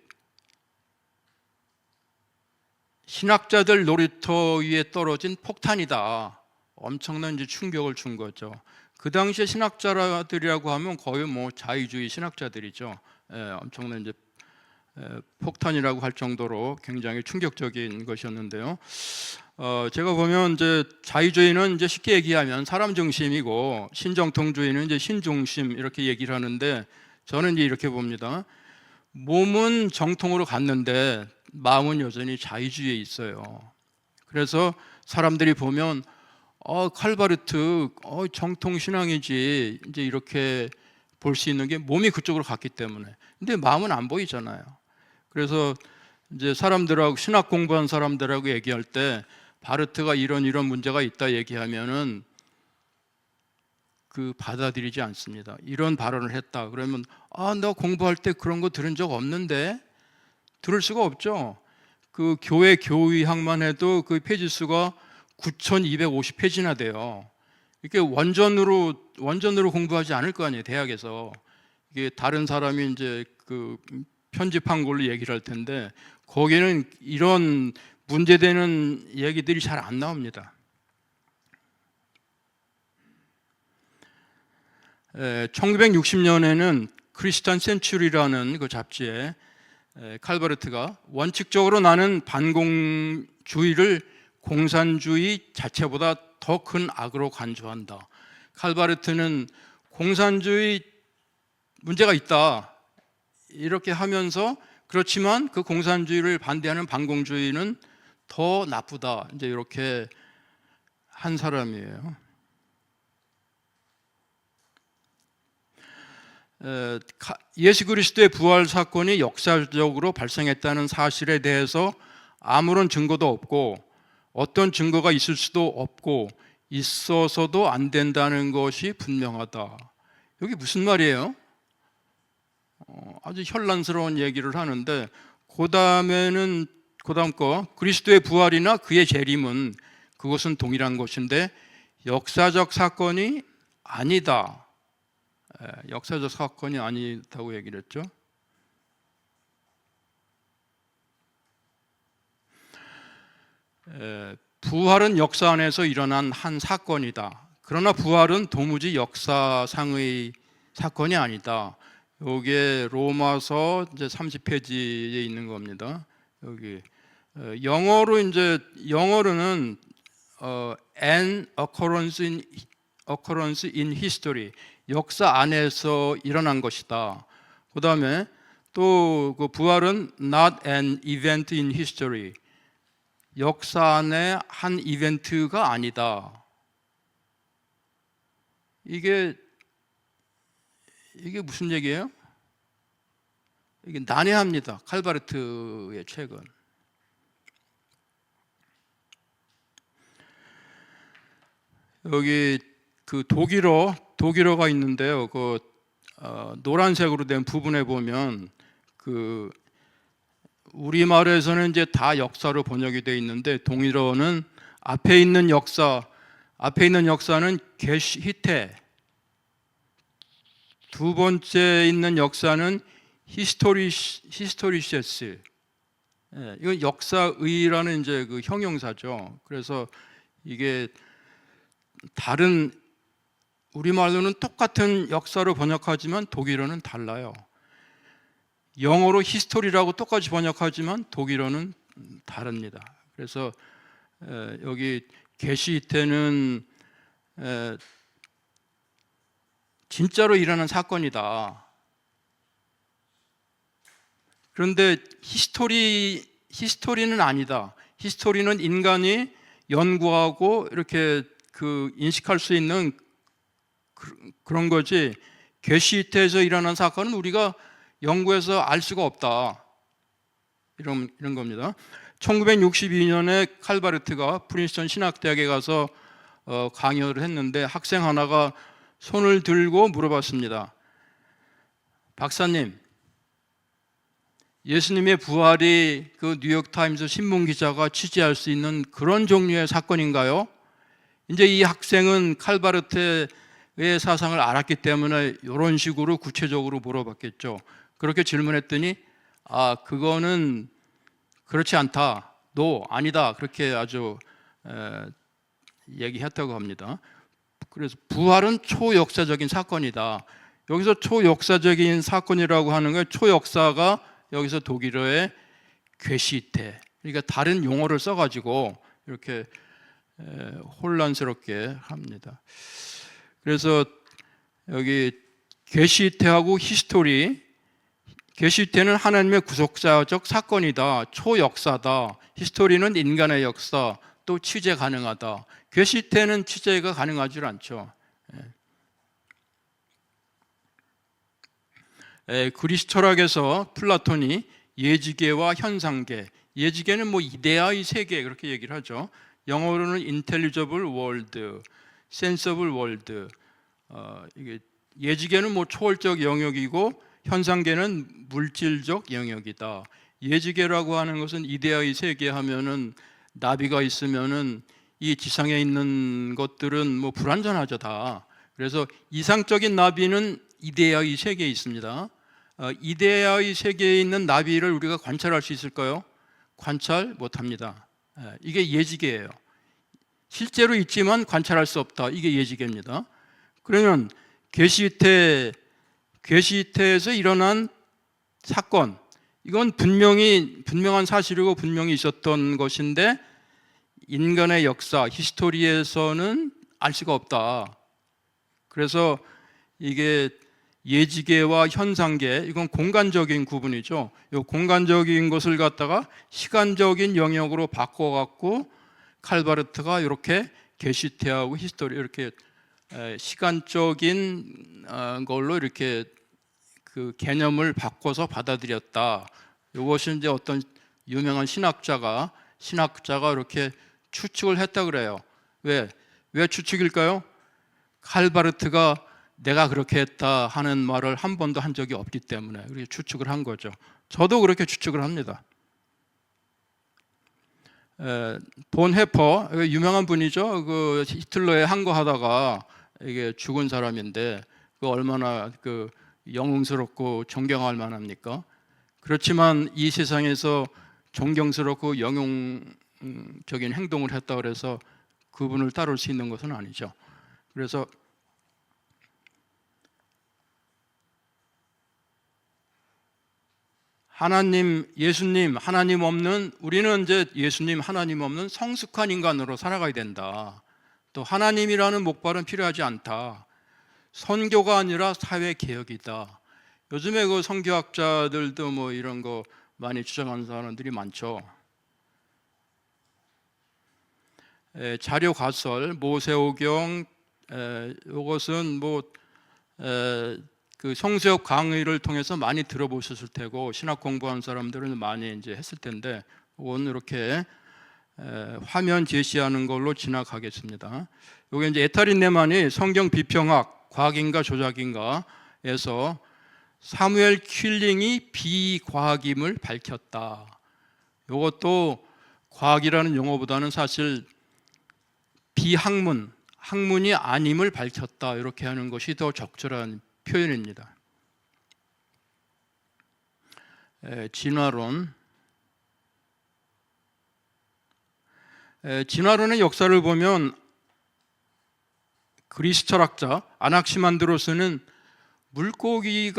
신학자들 놀이터 위에 떨어진 폭탄이다, 엄청난 이제 충격을 준 거죠. 그 당시에 신학자들이라고 하면 거의 뭐 자유주의 신학자들이죠. 엄청난 이제 폭탄이라고 할 정도로 굉장히 충격적인 것이었는데요. 제가 보면 이제 자유주의는 이제 쉽게 얘기하면 사람 중심이고 신정통주의는 이제 신중심 이렇게 얘기를 하는데, 저는 이제 이렇게 봅니다. 몸은 정통으로 갔는데 마음은 여전히 자유주의에 있어요. 그래서 사람들이 보면 칼바르트 정통 신앙이지, 이제 이렇게 볼 수 있는 게 몸이 그쪽으로 갔기 때문에. 근데 마음은 안 보이잖아요. 그래서 이제 사람들하고 신학 공부한 사람들하고 얘기할 때 바르트가 이런 문제가 있다 얘기하면은 그 받아들이지 않습니다. 이런 발언을 했다 그러면 너 공부할 때 그런 거 들은 적 없는데, 들을 수가 없죠. 그 교회 교의학만 해도 그 페이지 수가 9,250페이지나 돼요. 이게 원전으로 공부하지 않을 거 아니에요, 대학에서. 이게 다른 사람이 이제 그 편집한 걸로 얘기를 할 텐데 거기는 이런 문제되는 얘기들이 잘 안 나옵니다. 1960년에는 크리스찬 센츄리라는 그 잡지에 칼바르트가 원칙적으로 나는 반공주의를 공산주의 자체보다 더 큰 악으로 간주한다. 칼바르트는 공산주의 문제가 있다 이렇게 하면서, 그렇지만 그 공산주의를 반대하는 반공주의는 더 나쁘다, 이제 이렇게 한 사람이에요. 예수 그리스도의 부활 사건이 역사적으로 발생했다는 사실에 대해서 아무런 증거도 없고 어떤 증거가 있을 수도 없고 있어서도 안 된다는 것이 분명하다. 여기 무슨 말이에요? 아주 현란스러운 얘기를 하는데, 그 다음 거 그리스도의 부활이나 그의 재림은 그것은 동일한 것인데 역사적 사건이 아니다. 역사적 사건이 아니다고 얘기를 했죠. 부활은 역사 안에서 일어난 한 사건이다. 그러나 부활은 도무지 역사상의 사건이 아니다. 이게 로마서 이제 30페이지에 있는 겁니다. 여기 영어로는 an occurrence in history, 역사 안에서 일어난 것이다. 그 다음에 또 그 부활은 not an event in history, 역사 안의 한 이벤트가 아니다. 이게 무슨 얘기예요? 이게 난해합니다. 칼바르트의 책은. 여기 그 독일어가 있는데요. 그 노란색으로 된 부분에 보면 그 우리말에서는 이제 다 역사로 번역이 되어 있는데 동일어는 앞에 있는 역사는 게시히테, 두 번째 있는 역사는 히스토리시스. 이건 역사의라는 이제 그 형용사죠. 그래서 이게 다른 우리말로는 똑같은 역사로 번역하지만 독일어는 달라요. 영어로 히스토리라고 똑같이 번역하지만 독일어는 다릅니다. 그래서 여기 게시히테는 진짜로 일어난 사건이다. 그런데 히스토리는 아니다. 히스토리는 인간이 연구하고 이렇게 그 인식할 수 있는 그런 거지, 게시히테에서 일어난 사건은 우리가 연구해서 알 수가 없다. 이런 겁니다. 1962년에 칼바르트가 프린스턴 신학대학에 가서 강연을 했는데 학생 하나가 손을 들고 물어봤습니다. 박사님, 예수님의 부활이 그 뉴욕타임스 신문 기자가 취재할 수 있는 그런 종류의 사건인가요? 이제 이 학생은 칼바르트의 사상을 알았기 때문에 이런 식으로 구체적으로 물어봤겠죠. 그렇게 질문했더니 그거는 그렇지 않다. 아니다. 그렇게 아주 얘기했다고 합니다. 그래서 부활은 초역사적인 사건이다. 여기서 초역사적인 사건이라고 하는 건 초역사가 여기서 독일어의 괴시테, 그러니까 다른 용어를 써가지고 이렇게 혼란스럽게 합니다. 그래서 여기 괴시테하고 히스토리, 괴시테는 하나님의 구속사적 사건이다, 초역사다. 히스토리는 인간의 역사, 또 취재 가능하다. 괴시테는 취재가 가능하지 않죠. 그리스 철학에서 플라톤이 예지계와 현상계, 예지계는 뭐 이데아의 세계 그렇게 얘기를 하죠. 영어로는 intelligible world, sensible world. 이게 예지계는 뭐 초월적 영역이고 현상계는 물질적 영역이다. 예지계라고 하는 것은 이데아의 세계 하면은 나비가 있으면은 이 지상에 있는 것들은 뭐 불완전하죠 다. 그래서 이상적인 나비는 이데아의 세계에 있습니다. 이데아의 세계에 있는 나비를 우리가 관찰할 수 있을까요? 관찰 못합니다. 이게 예지계예요. 실제로 있지만 관찰할 수 없다. 이게 예지계입니다. 그러면 괴시히테에서 일어난 사건, 이건 분명한 사실이고 분명히 있었던 것인데 인간의 역사, 히스토리에서는 알 수가 없다. 그래서 이게 예지계와 현상계, 이건 공간적인 구분이죠. 이 공간적인 것을 갖다가 시간적인 영역으로 바꿔갖고 칼바르트가 이렇게 게시테하고 히스토리 이렇게 시간적인 걸로 이렇게 그 개념을 바꿔서 받아들였다. 이것이 이제 어떤 유명한 신학자가 이렇게 추측을 했다 그래요. 왜 추측일까요? 칼바르트가 내가 그렇게 했다 하는 말을 한 번도 한 적이 없기 때문에 그렇게 추측을 한 거죠. 저도 그렇게 추측을 합니다. 본 해퍼, 유명한 분이죠. 그 히틀러에 항거하다가 이게 죽은 사람인데 그 얼마나 그 영웅스럽고 존경할 만합니까? 그렇지만 이 세상에서 존경스럽고 영웅적인 행동을 했다 그래서 그분을 따를 수 있는 것은 아니죠. 그래서 하나님, 예수님, 하나님 없는, 우리는 이제 예수님, 하나님 없는 성숙한 인간으로 살아가야 된다. 또 하나님이라는 목발은 필요하지 않다. 선교가 아니라 사회 개혁이다. 요즘에 그 선교학자들도 뭐 이런 거 많이 주장하는 사람들이 많죠. 자료 가설, 모세오경, 이것은 뭐 그 성수역 강의를 통해서 많이 들어보셨을 테고 신학 공부하는 사람들은 많이 이제 했을 텐데 오늘 이렇게 화면 제시하는 걸로 지나가겠습니다. 이게 이제 에타린 네만이 성경 비평학 과학인가 조작인가에서 사무엘 퀼링이 비과학임을 밝혔다. 이것도 과학이라는 용어보다는 사실 비학문, 학문이 아님을 밝혔다. 이렇게 하는 것이 더 적절한 표현입니다. 진화론. 진화론의 역사를 보면 그리스 철학자 아낙시만드로스는 물고기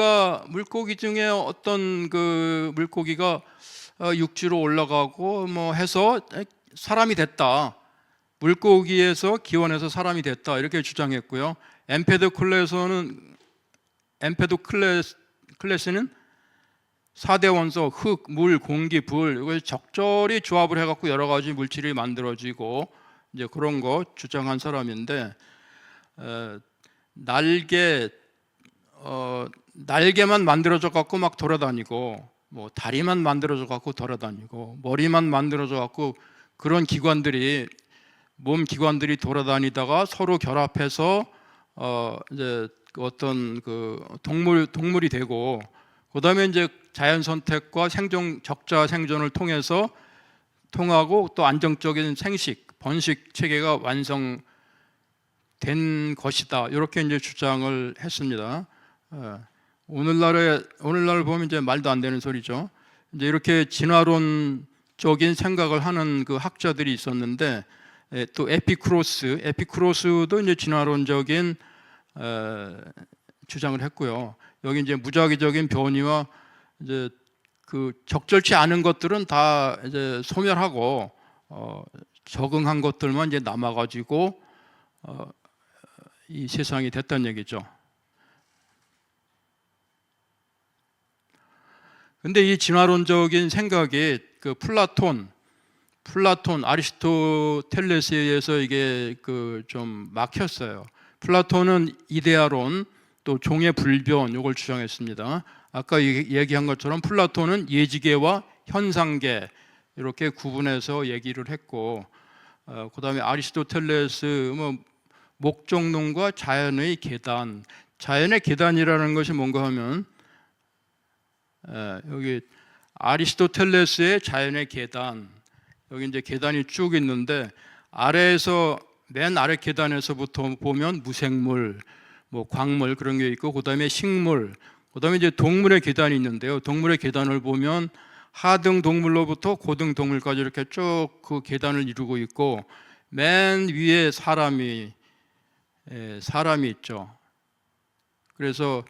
중에 어떤 그 물고기가 육지로 올라가고 뭐 해서 사람이 됐다. 물고기에서 기원해서 사람이 됐다. 이렇게 주장했고요. 엠페도클레스는 4대 원소 흙, 물, 공기, 불 이걸 적절히 조합을 해갖고 여러 가지 물질이 만들어지고 이제 그런 거 주장한 사람인데 날개만 만들어져 갖고 막 돌아다니고 뭐 다리만 만들어져 갖고 돌아다니고 머리만 만들어져 갖고 그런 기관들이 몸 기관들이 돌아다니다가 서로 결합해서 이제 어떤 그 동물이 되고 그다음에 이제 자연 선택과 적자 생존을 통하고 또 안정적인 번식 체계가 완성된 것이다. 이렇게 이제 주장을 했습니다. 오늘날 보면 이제 말도 안 되는 소리죠. 이제 이렇게 진화론적인 생각을 하는 그 학자들이 있었는데 또 에피쿠로스도 이제 진화론적인 주장을 했고요. 여기 이제 무작위적인 변이와 이제 그 적절치 않은 것들은 다 이제 소멸하고 적응한 것들만 이제 남아가지고 이 세상이 됐다는 얘기죠. 근데 이 진화론적인 생각이 그 플라톤 아리스토텔레스에 의해서 이게 그 좀 막혔어요. 플라톤은 이데아론 또 종의 불변 이걸 주장했습니다. 아까 얘기한 것처럼 플라톤은 예지계와 현상계 이렇게 구분해서 얘기를 했고 그다음에 아리스토텔레스 뭐 목적론과 자연의 계단이라는 것이 뭔가 하면 여기 아리스토텔레스의 자연의 계단 여기 이제 계단이 쭉 있는데 맨 아래 계단에서부터 보면 무생물, 뭐 광물 그런 게 있고 그다음에 식물, 그다음에 이제 동물의 계단이 있는데요. 동물의 계단을 보면 하등 동물로부터 고등 동물까지 이렇게 쭉 그 계단을 이루고 있고 맨 위에 사람이 있죠. 그래서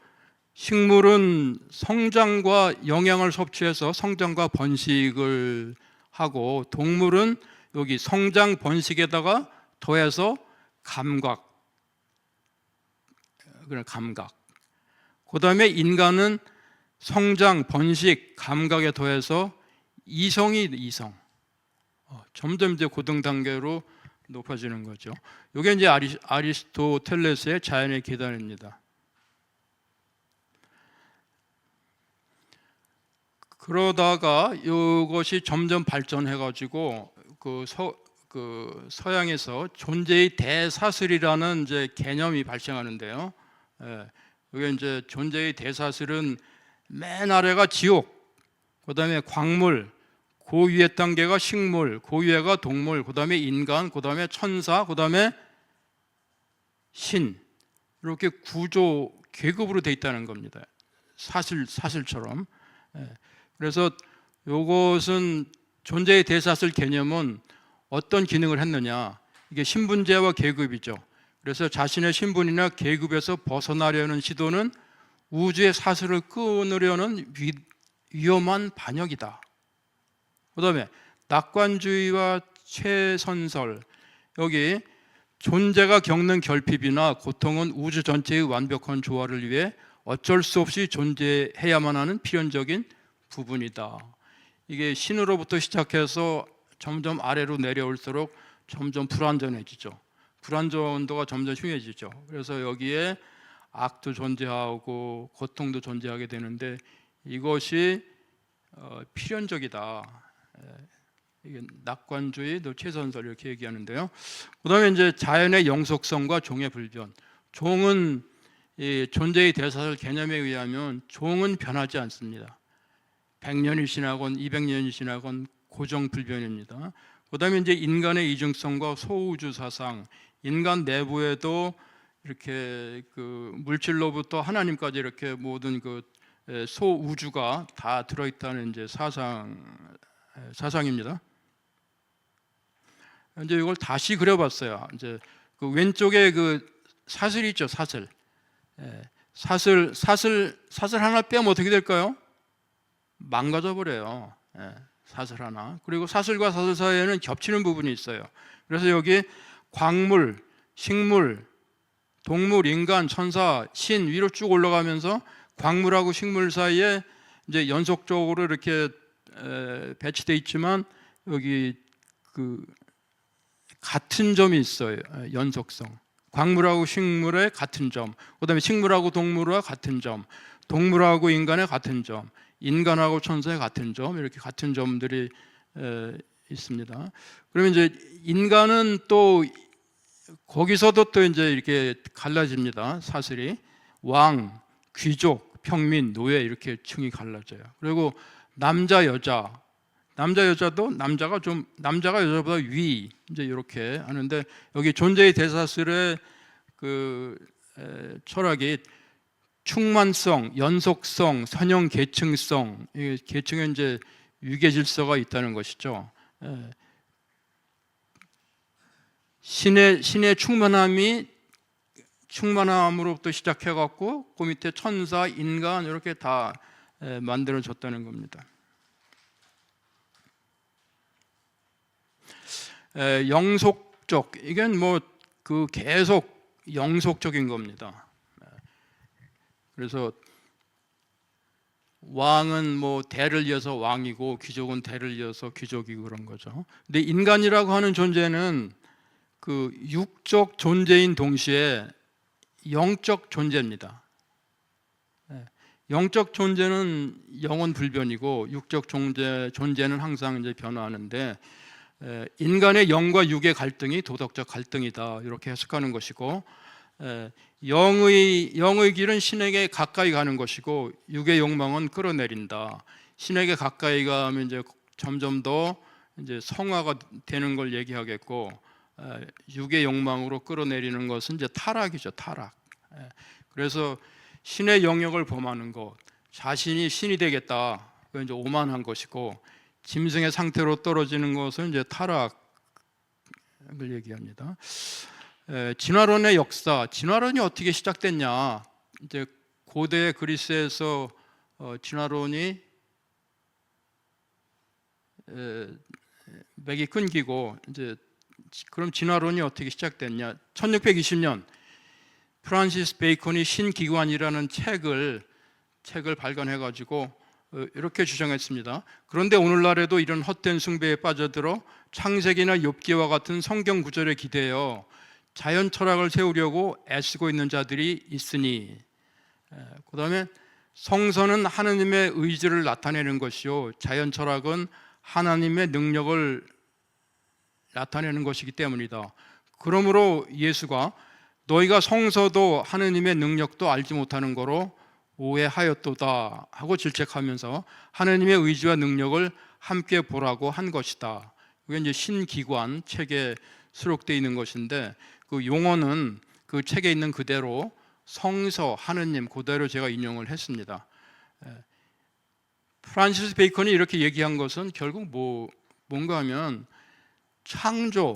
식물은 성장과 영양을 섭취해서 성장과 번식을 하고 동물은 여기 성장 번식에다가 더해서 감각. 그 다음에 인간은 성장, 번식, 감각에 더해서 이성. 점점 이제 고등 단계로 높아지는 거죠. 이게 이제 아리스토텔레스의 자연의 계단입니다. 그러다가 이것이 점점 발전해가지고 서양에서 존재의 대사슬이라는 이제 개념이 발생하는데요. 이게 이제 존재의 대사슬은 맨 아래가 지옥, 그다음에 광물, 그 위에 단계가 식물, 그 위에가 동물, 그다음에 인간, 그다음에 천사, 그다음에 신. 이렇게 구조 계급으로 돼 있다는 겁니다. 사실처럼. 그래서 이것은 존재의 대사슬 개념은 어떤 기능을 했느냐, 이게 신분제와 계급이죠. 그래서 자신의 신분이나 계급에서 벗어나려는 시도는 우주의 사슬을 끊으려는 위험한 반역이다. 그 다음에 낙관주의와 최선설, 여기 존재가 겪는 결핍이나 고통은 우주 전체의 완벽한 조화를 위해 어쩔 수 없이 존재해야만 하는 필연적인 부분이다. 이게 신으로부터 시작해서 점점 아래로 내려올수록 점점 불완전해지죠. 불완전도가 점점 심해지죠. 그래서 여기에 악도 존재하고 고통도 존재하게 되는데 이것이 필연적이다. 이게 낙관주의, 또 최선설 이렇게 얘기하는데요. 그다음에 이제 자연의 영속성과 종의 불변. 종은 이 존재의 대사슬 개념에 의하면 종은 변하지 않습니다. 100년이 지나건 200년이 지나건 고정불변입니다. 그다음에 이제 인간의 이중성과 소우주 사상, 인간 내부에도 이렇게 그 물질로부터 하나님까지 이렇게 모든 그 소우주가 다 들어있다는 이제 사상입니다. 이제 이걸 다시 그려봤어요. 이제 그 왼쪽에 그 사슬이 있죠, 사슬. 사슬 하나 빼면 어떻게 될까요? 망가져 버려요. 사슬 하나. 그리고 사슬과 사슬 사이에는 겹치는 부분이 있어요. 그래서 여기 광물, 식물, 동물, 인간, 천사, 신 위로 쭉 올라가면서 광물하고 식물 사이에 이제 연속적으로 이렇게 배치되어 있지만 여기 그 같은 점이 있어요. 연속성. 광물하고 식물의 같은 점, 그다음에 식물하고 동물과 같은 점, 동물하고 인간의 같은 점, 인간하고 천사의 같은 점, 이렇게 같은 점들이 있습니다. 그러면 이제 인간은 또 거기서도 또 이제 이렇게 갈라집니다. 사슬이 왕, 귀족, 평민, 노예 이렇게 층이 갈라져요. 그리고 남자, 여자도 남자가 여자보다 위 이제 이렇게 하는데 여기 존재의 대사슬의 그 철학이 충만성, 연속성, 선형 계층성, 이 계층에 이제 위계 질서가 있다는 것이죠. 신의 충만함으로부터 시작해갖고 그 밑에 천사, 인간 이렇게 다 만들어졌다는 겁니다. 영속적, 이건 뭐 그 계속 영속적인 겁니다. 그래서 왕은 뭐 대를 이어서 왕이고 귀족은 대를 이어서 귀족이고 그런 거죠. 근데 인간이라고 하는 존재는 그 육적 존재인 동시에 영적 존재입니다. 영적 존재는 영원 불변이고 육적 존재는 항상 이제 변화하는데 인간의 영과 육의 갈등이 도덕적 갈등이다 이렇게 해석하는 것이고 영의 길은 신에게 가까이 가는 것이고 육의 욕망은 끌어내린다. 신에게 가까이 가면 이제 점점 더 이제 성화가 되는 걸 얘기하겠고 육의 욕망으로 끌어내리는 것은 이제 타락이죠, 타락. 그래서 신의 영역을 범하는 것, 자신이 신이 되겠다, 그건 이제 오만한 것이고 짐승의 상태로 떨어지는 것은 이제 타락을 얘기합니다. 진화론의 역사, 진화론이 어떻게 시작됐냐? 이제 고대 그리스에서 진화론이 맥이 끊기고 이제 그럼 진화론이 어떻게 시작됐냐? 1620년 프란시스 베이컨이 신기관이라는 책을 발간해가지고 이렇게 주장했습니다. 그런데 오늘날에도 이런 헛된 숭배에 빠져들어 창세기나 욥기와 같은 성경 구절에 기대어 자연 철학을 세우려고 애쓰고 있는 자들이 있으니, 그 다음에 성서는 하나님의 의지를 나타내는 것이요 자연 철학은 하나님의 능력을 나타내는 것이기 때문이다. 그러므로 예수가 너희가 성서도 하나님의 능력도 알지 못하는 거로 오해하였도다 하고 질책하면서 하나님의 의지와 능력을 함께 보라고 한 것이다. 그게 이제 신기관 책에 수록되어 있는 것인데 그 용어는 그 책에 있는 그대로 성서, 하느님 그대로 제가 인용을 했습니다. 프란시스 베이컨이 이렇게 얘기한 것은 결국 뭔가 하면 창조,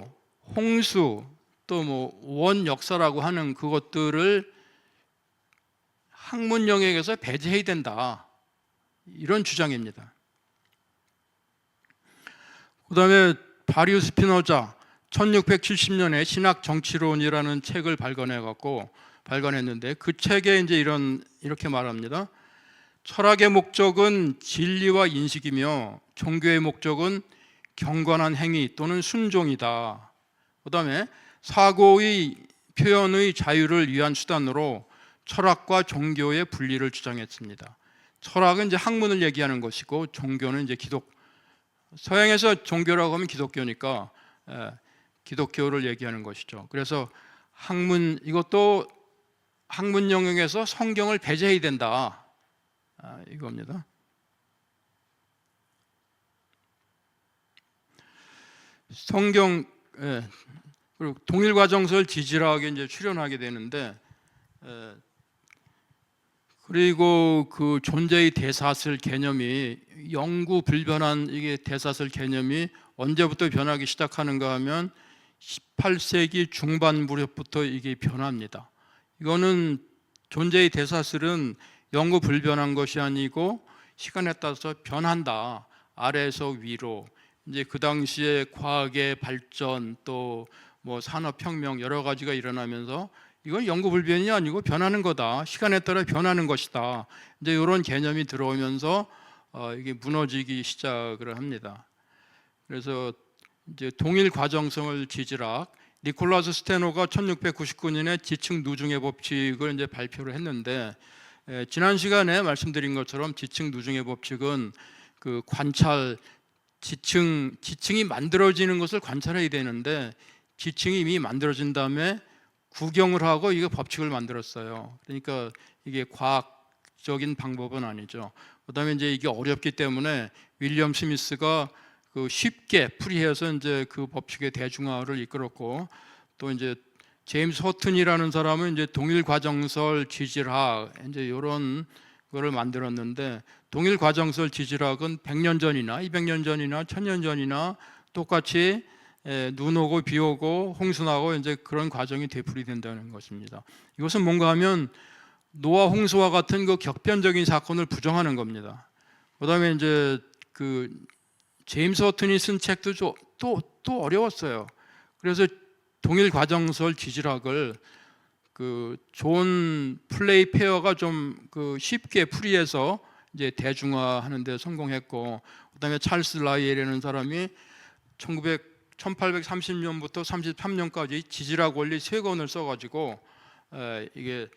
홍수, 또 원 역사라고 하는 그것들을 학문 영역에서 배제해야 된다, 이런 주장입니다. 그 다음에 바리우 스피노자 1670년에 신학 정치론이라는 책을 발간했는데 그 책에 이제 이렇게 말합니다. 철학의 목적은 진리와 인식이며 종교의 목적은 경건한 행위 또는 순종이다. 그 다음에 사고의 표현의 자유를 위한 수단으로 철학과 종교의 분리를 주장했습니다. 철학은 이제 학문을 얘기하는 것이고 종교는 이제 서양에서 종교라고 하면 기독교니까 기독교를 얘기하는 것이죠. 그래서 이것도 학문 영역에서 성경을 배제해야 된다, 이겁니다. 성경, 그리고 동일과정설 지질학에 이제 출연하게 되는데, 그리고 그 존재의 대사슬 개념이 영구불변한 이게 대사슬 개념이 언제부터 변하기 시작하는가 하면 18세기 중반 무렵부터 이게 변합니다. 이거는 존재의 대사슬은 영구불변한 것이 아니고 시간에 따라서 변한다. 아래에서 위로. 이제 그 당시에 과학의 발전 또 산업혁명 여러 가지가 일어나면서 이건 영구불변이 아니고 변하는 거다. 시간에 따라 변하는 것이다. 이제 이런 개념이 들어오면서 이게 무너지기 시작을 합니다. 그래서 이제 동일 과정성을 지질학, 니콜라스 스테노가 1699년에 지층 누중의 법칙을 이제 발표를 했는데, 지난 시간에 말씀드린 것처럼 지층 누중의 법칙은 그 관찰, 지층이 만들어지는 것을 관찰해야 되는데 지층이 이미 만들어진 다음에 구경을 하고 이게 법칙을 만들었어요. 그러니까 이게 과학적인 방법은 아니죠. 그다음에 이제 이게 어렵기 때문에 윌리엄 스미스가 그 쉽게 풀이해서 이제 그 법칙의 대중화를 이끌었고, 또 이제 제임스 허튼이라는 사람은 이제 동일 과정설 지질학 이제 이런 거를 만들었는데, 동일 과정설 지질학은 100년 전이나 200년 전이나 1000년 전이나 똑같이 눈 오고 비 오고 홍수 나고 이제 그런 과정이 되풀이된다는 것입니다. 이것은 뭔가 하면 노아 홍수와 같은 그 격변적인 사건을 부정하는 겁니다. 그다음에 이제 그 제임스 허튼이 쓴 책도 또 어려웠어요. 그래서 동일 과정설 지질학을 그 존 플레이페어가 좀 그 쉽게 풀이해서 이제 대중화하는 데 성공했고, 그다음에 찰스 라이엘이라는 사람이 1830년부터 33년까지 지질학 원리 3권을 써가지고 이게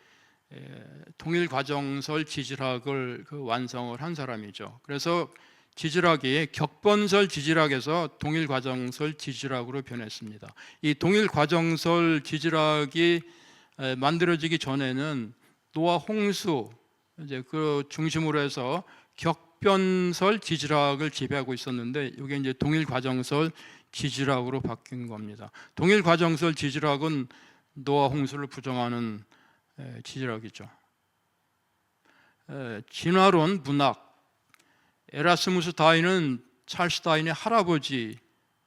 동일 과정설 지질학을 완성을 한 사람이죠. 그래서 지질학이 격번설 지질학에서 동일 과정설 지질학으로 변했습니다. 이 동일 과정설 지질학이 만들어지기 전에는 노아 홍수 이제 그 중심으로 해서 격변설 지질학을 지배하고 있었는데, 이게 이제 동일 과정설 지질학으로 바뀐 겁니다. 동일 과정설 지질학은 노아 홍수를 부정하는 지질학이죠. 진화론 문학, 에라스무스 다윈은 찰스 다윈의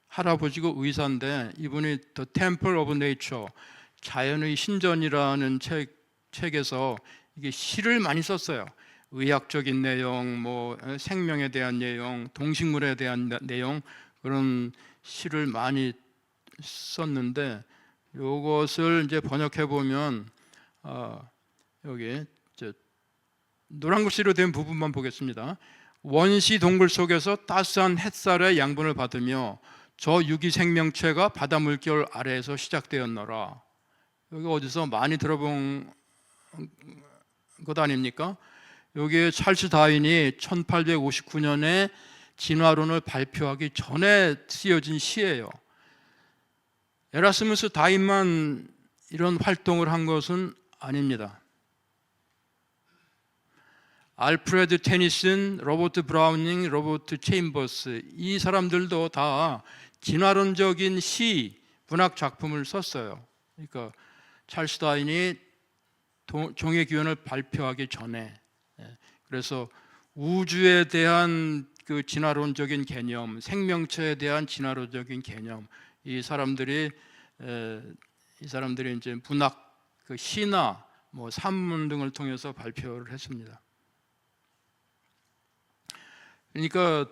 할아버지고 의사인데, 이분이 The Temple of Nature, 자연의 신전이라는 책에서 이게 시를 많이 썼어요. 의학적인 내용, 생명에 대한 내용, 동식물에 대한 내용, 그런 시를 많이 썼는데, 이것을 이제 번역해 보면 여기 노란 글씨로 된 부분만 보겠습니다. 원시 동굴 속에서 따스한 햇살의 양분을 받으며 저 유기 생명체가 바다 물결 아래에서 시작되었노라. 여기 어디서 많이 들어본 것 아닙니까? 여기에 찰스 다윈이 1859년에 진화론을 발표하기 전에 쓰여진 시예요. 에라스무스 다윈만 이런 활동을 한 것은 아닙니다. 알프레드 테니슨, 로버트 브라우닝, 로버트 체임버스, 이 사람들도 다 진화론적인 시, 문학 작품을 썼어요. 그러니까 찰스 다윈이 종의 기원을 발표하기 전에. 그래서 우주에 대한 그 진화론적인 개념, 생명체에 대한 진화론적인 개념, 이 사람들이 이제 문학, 그 시나 뭐 산문 등을 통해서 발표를 했습니다. 그러니까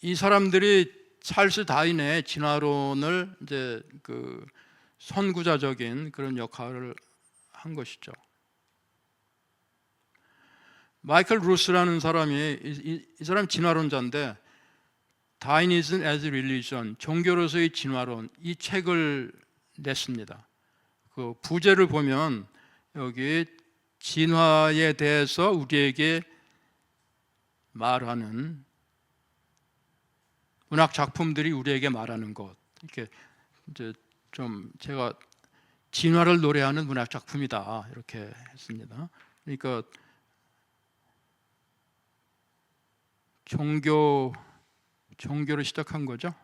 이 사람들이 찰스 다윈의 진화론을 이제 그 선구자적인 그런 역할을 한 것이죠. 마이클 루스라는 사람이 이 사람 진화론자인데 Darwinism as Religion, 종교로서의 진화론, 이 책을 냈습니다. 그 부제를 보면 여기 진화에 대해서 우리에게 말하는 문학 작품들이 우리에게 말하는 것, 이렇게 이제 좀 제가 진화를 노래하는 문학 작품이다 이렇게 했습니다. 그러니까 종교를 시작한 거죠.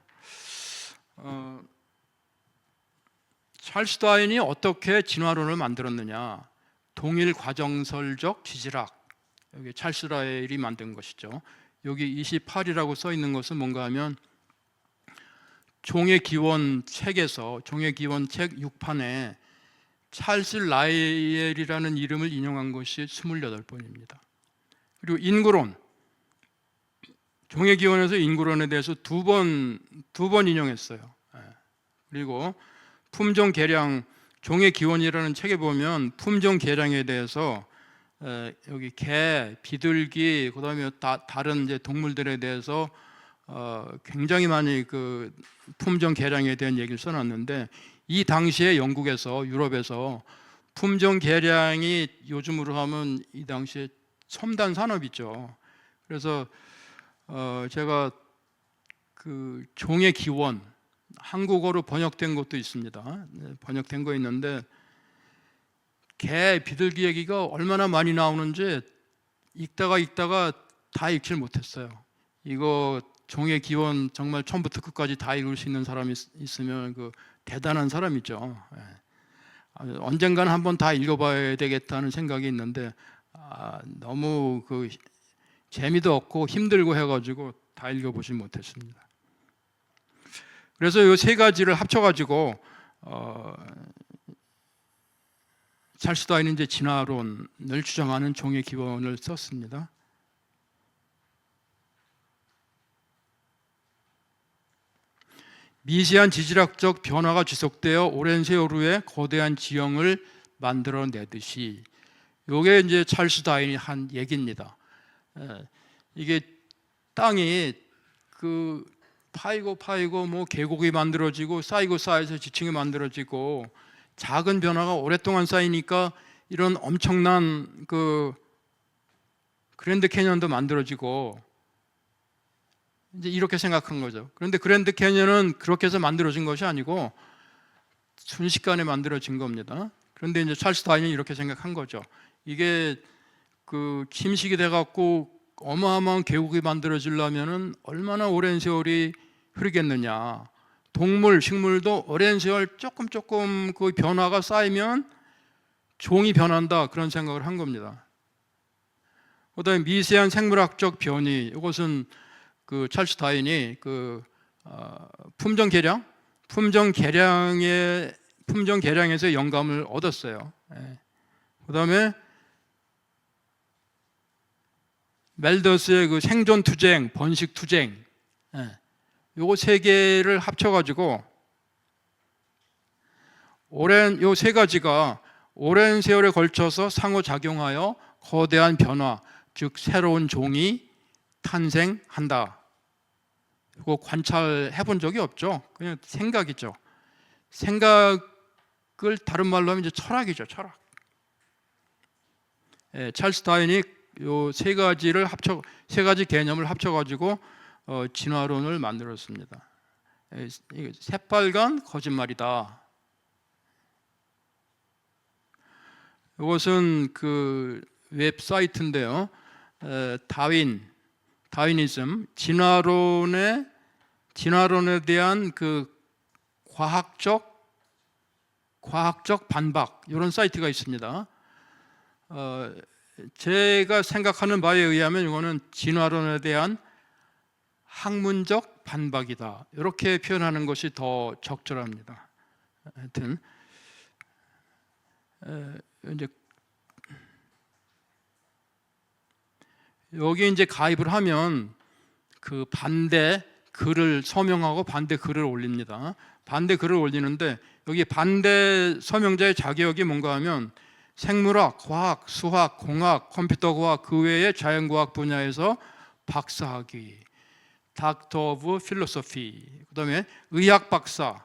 찰스 다윈이 어떻게 진화론을 만들었느냐? 동일 과정설적 지질학, 여기 찰스 다윈이 만든 것이죠. 여기 28이라고 써 있는 것은 뭔가 하면 종의 기원 책에서, 종의 기원 책 6판에 찰스 라이엘이라는 이름을 인용한 것이 28번입니다. 그리고 인구론, 종의 기원에서 인구론에 대해서 두 번 인용했어요. 그리고 품종 개량, 종의 기원이라는 책에 보면 품종 개량에 대해서 여기 개, 비둘기, 그다음에 다른 이제 동물들에 대해서 굉장히 많이 그 품종 개량에 대한 얘기를 써놨는데, 이 당시에 영국에서, 유럽에서 품종 개량이 요즘으로 하면 이 당시에 첨단 산업이죠. 그래서 제가 그 종의 기원, 한국어로 번역된 것도 있습니다. 번역된 거 있는데 개, 비둘기 얘기가 얼마나 많이 나오는지 읽다가 다 읽질 못했어요. 이거 종의 기원 정말 처음부터 끝까지 다 읽을 수 있는 사람이 있으면 그 대단한 사람이죠. 언젠가는 한번 다 읽어봐야 되겠다는 생각이 있는데 너무 그 재미도 없고 힘들고 해가지고 다 읽어보지 못했습니다. 그래서 이 세 가지를 합쳐가지고 찰스 다윈은 이제 진화론을 주장하는 종의 기원을 썼습니다. 미세한 지질학적 변화가 지속되어 오랜 세월 후에 거대한 지형을 만들어내듯이, 이게 이제 찰스 다윈이 한 얘기입니다. 이게 땅이 그 파이고 뭐 계곡이 만들어지고 쌓여서 지층이 만들어지고 작은 변화가 오랫동안 쌓이니까 이런 엄청난 그 그랜드 캐년도 만들어지고, 이제 이렇게 생각한 거죠. 그런데 그랜드 캐년은 그렇게 해서 만들어진 것이 아니고 순식간에 만들어진 겁니다. 그런데 이제 찰스 다윈이 이렇게 생각한 거죠. 이게 그 침식이 돼갖고 어마어마한 계곡이 만들어지려면은 얼마나 오랜 세월이 흐르겠느냐. 동물, 식물도 오랜 세월 조금 그 변화가 쌓이면 종이 변한다, 그런 생각을 한 겁니다. 그다음에 미세한 생물학적 변이, 이것은 그 찰스 다윈이 그 품종 개량에서 영감을 얻었어요. 그다음에 멜더스의 그 생존 투쟁, 번식 투쟁, 요거 세 개를 합쳐가지고 요 세 가지가 오랜 세월에 걸쳐서 상호작용하여 거대한 변화, 즉 새로운 종이 탄생한다. 이거 관찰해 본 적이 없죠. 그냥 생각이죠. 생각을 다른 말로 하면 이제 철학이죠, 철학. 찰스 다윈이 요 세 가지 개념을 합쳐가지고 진화론을 만들었습니다. 새빨간 거짓말이다. 이것은 그 웹사이트인데요. 다윈이즘, 진화론에 대한 그 과학적 과학적 반박 이런 사이트가 있습니다. 제가 생각하는 바에 의하면 이거는 진화론에 대한 학문적 반박이다. 이렇게 표현하는 것이 더 적절합니다. 하여튼 이제 여기 이제 가입을 하면 그 반대 글을 서명하고 반대 글을 올립니다. 반대 글을 올리는데 여기 반대 서명자의 자격이 뭔가 하면 생물학, 과학, 수학, 공학, 컴퓨터과학 그 외의 자연과학 분야에서 박사학위, 닥터 오브 필로소피, 그 다음에 의학 박사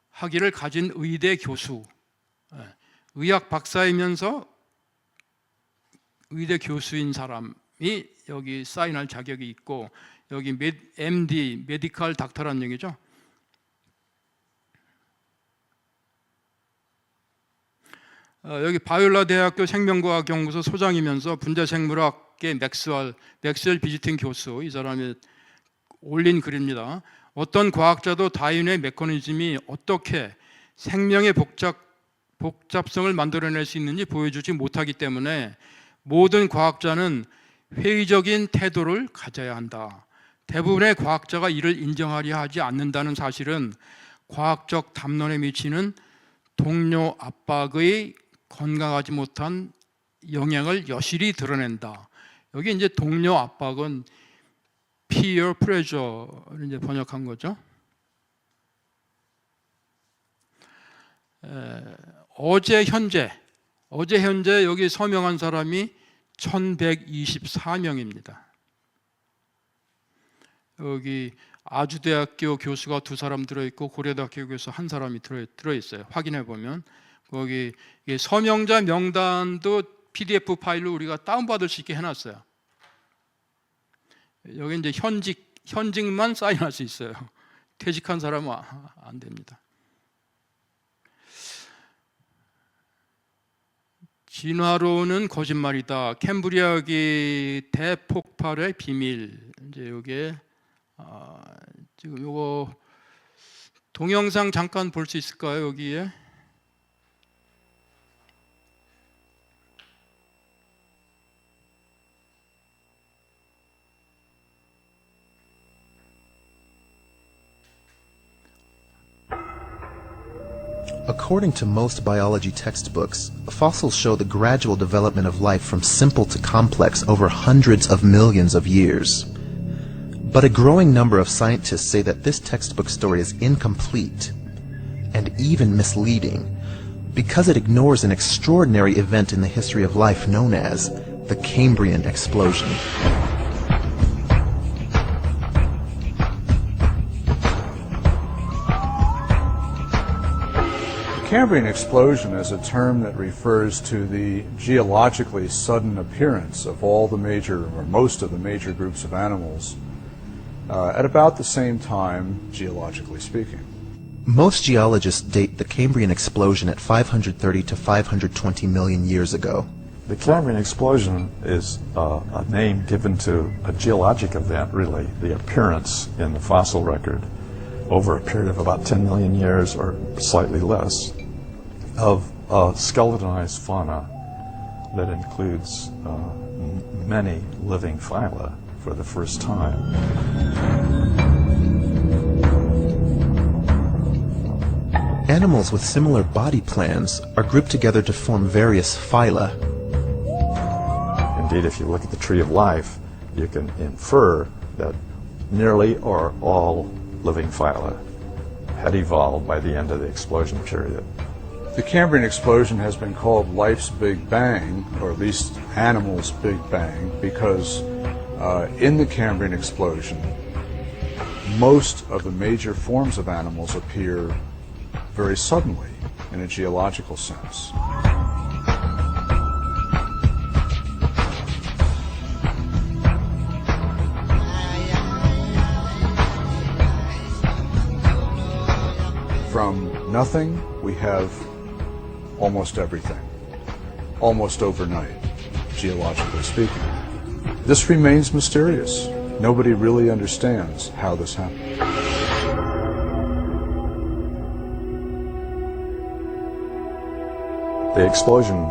학위를 가진 의대 교수, 의학 박사이면서 의대 교수인 사람이 여기 사인할 자격이 있고, 여기 MD, 메디컬 닥터라는 얘기죠. 여기 바이올라 대학교 생명과학 연구소 소장이면서 분자생물학계 맥스웰 비지팅 교수, 이 사람이 올린 글입니다. 어떤 과학자도 다윈의 메커니즘이 어떻게 생명의 복잡성을 만들어낼 수 있는지 보여주지 못하기 때문에 모든 과학자는 회의적인 태도를 가져야 한다. 대부분의 과학자가 이를 인정하려 하지 않는다는 사실은 과학적 담론에 미치는 동료 압박의 건강하지 못한 영향을 여실히 드러낸다. 여기 이제 동료 압박은 peer pressure를 이제 번역한 거죠. 어제 현재 여기 서명한 사람이 1124명입니다. 여기 아주대학교 교수가 2사람 들어있고 고려대학교 교수 1사람이 들어있어요. 확인해 보면 거기 서명자 명단도 PDF 파일로 우리가 다운받을 수 있게 해놨어요. 여기 이제 현직만 사인할 수 있어요. 퇴직한 사람은 안 됩니다. 진화론은 거짓말이다. 캠브리아기 대폭발의 비밀. 이제 여기에 지금 요거 동영상 잠깐 볼 수 있을까요? 여기에. According to most biology textbooks, fossils show the gradual development of life from simple to complex over hundreds of millions of years. But a growing number of scientists say that this textbook story is incomplete and even misleading because it ignores an extraordinary event in the history of life known as the Cambrian explosion. The Cambrian explosion is a term that refers to the geologically sudden appearance of all the major, or most of the major groups of animals at about the same time, geologically speaking. Most geologists date the Cambrian explosion at 530 to 520 million years ago. The Cambrian explosion is a name given to a geologic event, really, the appearance in the fossil record over a period of about 10 million years or slightly less of skeletonized fauna that includes many living phyla for the first time. Animals with similar body plans are grouped together to form various phyla. Indeed, if you look at the tree of life, you can infer that nearly or all living phyla had evolved by the end of the explosion period. The Cambrian explosion has been called life's Big Bang, or at least animals' Big Bang, because in the Cambrian explosion, most of the major forms of animals appear very suddenly in a geological sense. From nothing, we have almost everything, almost overnight, geologically speaking. This remains mysterious. Nobody really understands how this happened. The explosion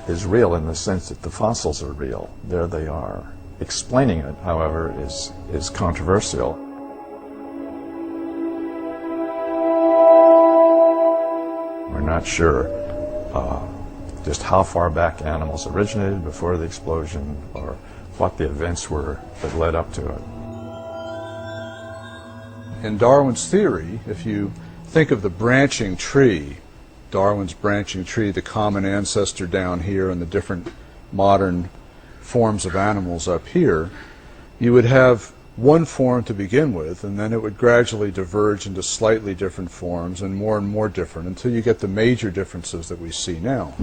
is real in the sense that the fossils are real. There they are. Explaining it, however, is controversial. We're not sure just how far back animals originated before the explosion or what the events were that led up to it. In Darwin's theory, if you think of the branching tree, Darwin's branching tree, the common ancestor down here and the different modern forms of animals up here, you would have one form to begin with, and then it would gradually diverge into slightly different forms and more different until you get the major differences that we see now.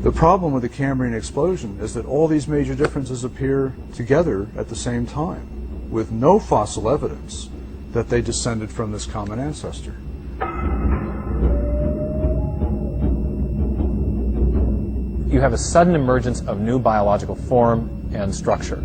The problem with the Cambrian explosion is that all these major differences appear together at the same time, with no fossil evidence that they descended from this common ancestor. You have a sudden emergence of new biological form and structure.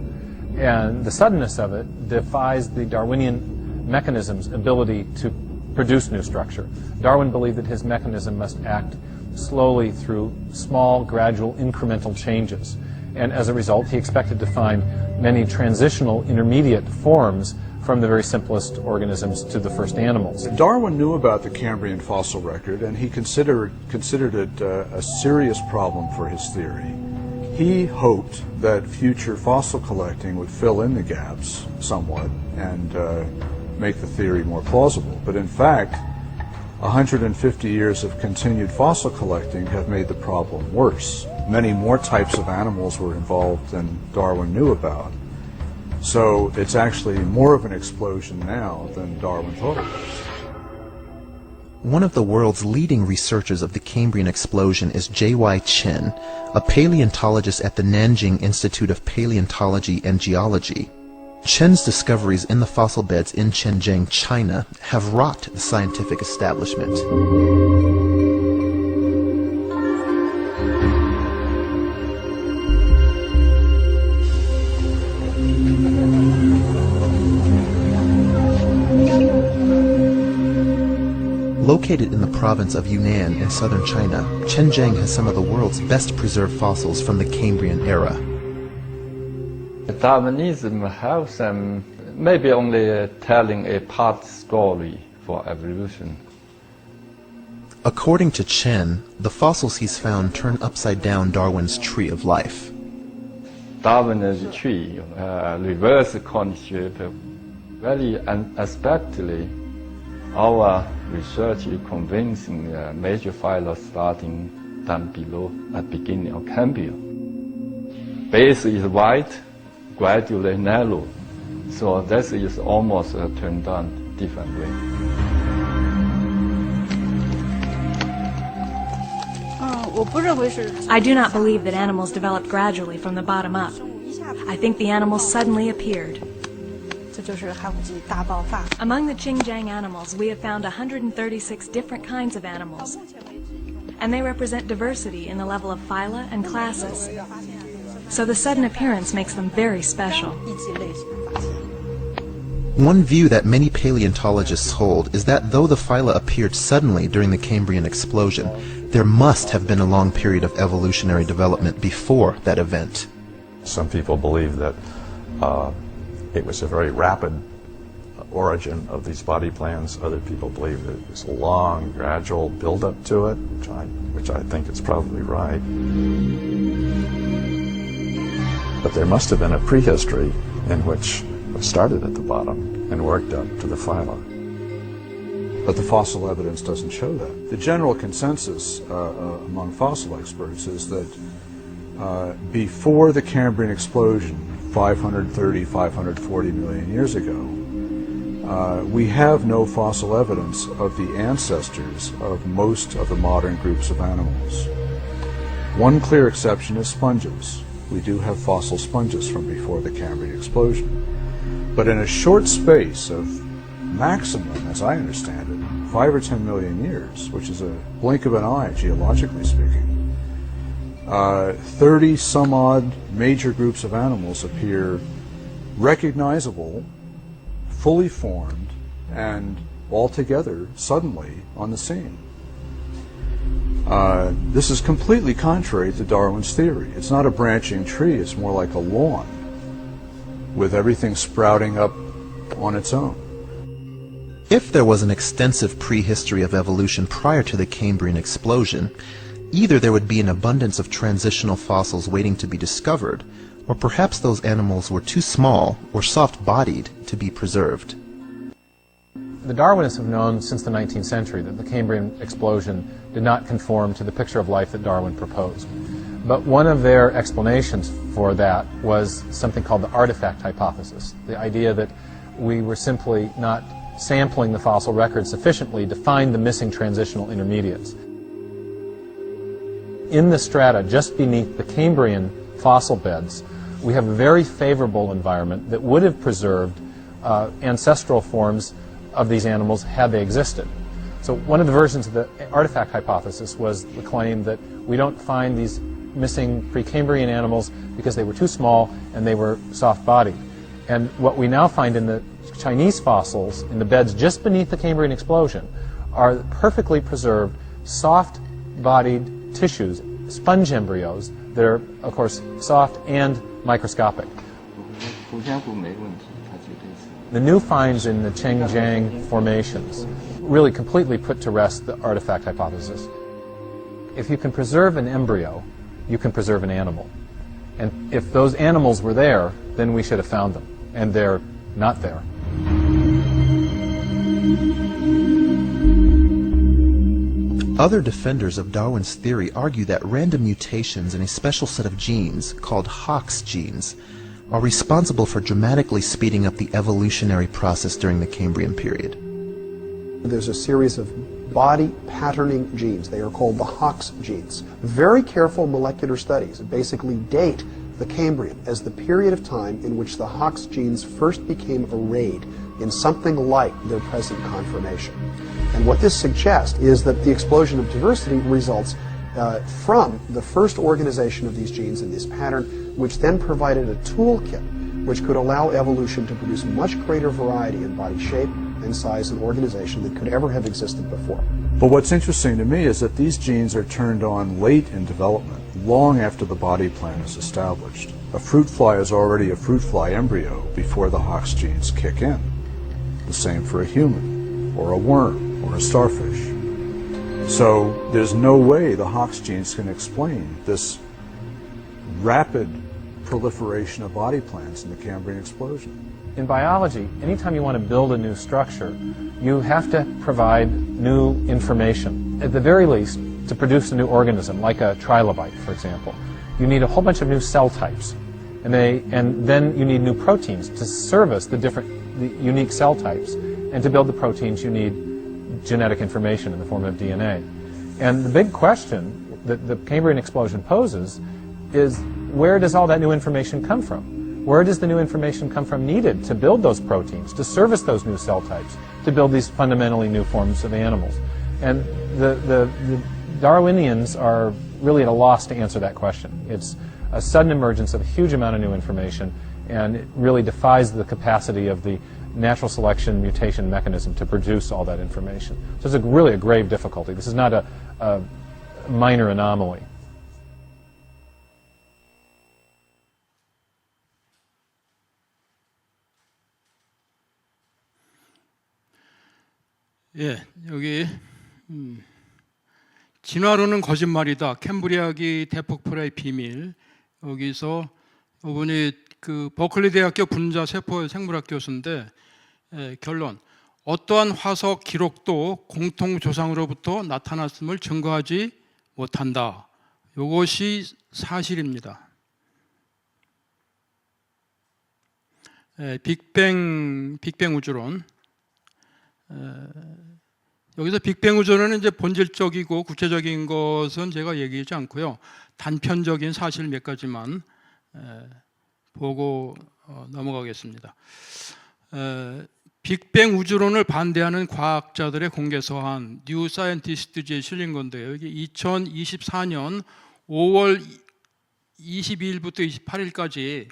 And the suddenness of it defies the Darwinian mechanism's ability to produce new structure. Darwin believed that his mechanism must act slowly through small, gradual, incremental changes. And as a result, he expected to find many transitional intermediate forms from the very simplest organisms to the first animals. Darwin knew about the Cambrian fossil record, and he considered it a serious problem for his theory. He hoped that future fossil collecting would fill in the gaps somewhat and make the theory more plausible. But in fact, 150 years of continued fossil collecting have made the problem worse. Many more types of animals were involved than Darwin knew about. So it's actually more of an explosion now than Darwin thought it was. One of the world's leading researchers of the Cambrian explosion is J.Y. Chen, a paleontologist at the Nanjing Institute of Paleontology and Geology. Chen's discoveries in the fossil beds in Shenzhen, China, have rocked the scientific establishment. Located in the province of Yunnan in southern China, Shenzhen has some of the world's best preserved fossils from the Cambrian era. Darwinism has maybe only telling a part story for evolution. According to Chen, the fossils he's found turn upside down Darwin's tree of life. Darwin's tree reverse concept very unexpectedly. Our research is convincing major phyla starting down below at beginning of Cambrian. Base is wide, gradually narrow, so this is almost turned on different way. I do not believe that animals developed gradually from the bottom up. I think the animals suddenly appeared. Among the Qingjiang animals, we have found 136 different kinds of animals, and they represent diversity in the level of phyla and classes. So the sudden appearance makes them very special. One view that many paleontologists hold is that though the phyla appeared suddenly during the Cambrian explosion, there must have been a long period of evolutionary development before that event. Some people believe that it was a very rapid origin of these body plans. Other people believe that it was a long, gradual build-up to it, which I think is probably right. But there must have been a prehistory in which it started at the bottom and worked up to the phyla. But the fossil evidence doesn't show that. The general consensus among fossil experts is that before the Cambrian explosion, 530, 540 million years ago, we have no fossil evidence of the ancestors of most of the modern groups of animals. One clear exception is sponges. We do have fossil sponges from before the Cambrian explosion. But in a short space of maximum, as I understand it, 5 or 10 million years, which is a blink of an eye, geologically speaking, 30 some odd major groups of animals appear recognizable, fully formed, and altogether suddenly on the scene. This is completely contrary to Darwin's theory. It's not a branching tree, it's more like a lawn with everything sprouting up on its own. If there was an extensive prehistory of evolution prior to the Cambrian explosion, either there would be an abundance of transitional fossils waiting to be discovered, or perhaps those animals were too small or soft-bodied to be preserved. The Darwinists have known since the 19th century that the Cambrian explosion did not conform to the picture of life that Darwin proposed. But one of their explanations for that was something called the artifact hypothesis, the idea that we were simply not sampling the fossil record sufficiently to find the missing transitional intermediates. In the strata just beneath the Cambrian fossil beds, we have a very favorable environment that would have preserved ancestral forms of these animals had they existed. So one of the versions of the artifact hypothesis was the claim that we don't find these missing Precambrian animals because they were too small and they were soft-bodied. And what we now find in the Chinese fossils in the beds just beneath the Cambrian explosion are perfectly preserved, soft-bodied tissues, sponge embryos that are, of course, soft and microscopic. The new finds in the Chengjiang formations really completely put to rest the artifact hypothesis. If you can preserve an embryo, you can preserve an animal. And if those animals were there, then we should have found them. And they're not there. Other defenders of Darwin's theory argue that random mutations in a special set of genes, called Hox genes, are responsible for dramatically speeding up the evolutionary process during the Cambrian period. There's a series of body patterning genes. They are called the Hox genes. Very careful molecular studies basically date the Cambrian as the period of time in which the Hox genes first became arrayed in something like their present conformation. And what this suggests is that the explosion of diversity results from the first organization of these genes in this pattern, which then provided a toolkit which could allow evolution to produce much greater variety in body shape and size and organization than could ever have existed before. But what's interesting to me is that these genes are turned on late in development, long after the body plan is established. A fruit fly is already a fruit fly embryo before the Hox genes kick in. The same for a human, or a worm, or a starfish. So there's no way the Hox genes can explain this rapid proliferation of body plans in the Cambrian explosion. In biology, anytime you want to build a new structure, you have to provide new information. At the very least, to produce a new organism, like a trilobite, for example, you need a whole bunch of new cell types. And then you need new proteins to service the unique cell types. And to build the proteins, you need genetic information in the form of DNA. And the big question that the Cambrian explosion poses is, where does all that new information come from? Where does the new information come from needed to build those proteins, to service those new cell types, to build these fundamentally new forms of animals? And the Darwinians are really at a loss to answer that question. It's a sudden emergence of a huge amount of new information, and it really defies the capacity of the natural selection mutation mechanism to produce all that information. So it's really a grave difficulty. This is not a minor anomaly. 예, 여기 진화론은 거짓말이다. 캠브리아기 대폭발의 비밀. 여기서 이분이 그 버클리 대학교 분자 세포 생물학 교수인데 결론. 어떠한 화석 기록도 공통 조상으로부터 나타났음을 증거하지 못한다. 이것이 사실입니다. 빅뱅 우주론. 여기서 빅뱅 우주론은 이제 본질적이고 구체적인 것은 제가 얘기하지 않고요. 단편적인 사실 몇 가지만 보고 넘어가겠습니다. 빅뱅 우주론을 반대하는 과학자들의 공개서한 뉴 사이언티스트지에 실린 건데요. 여기 2024년 5월 22일부터 28일까지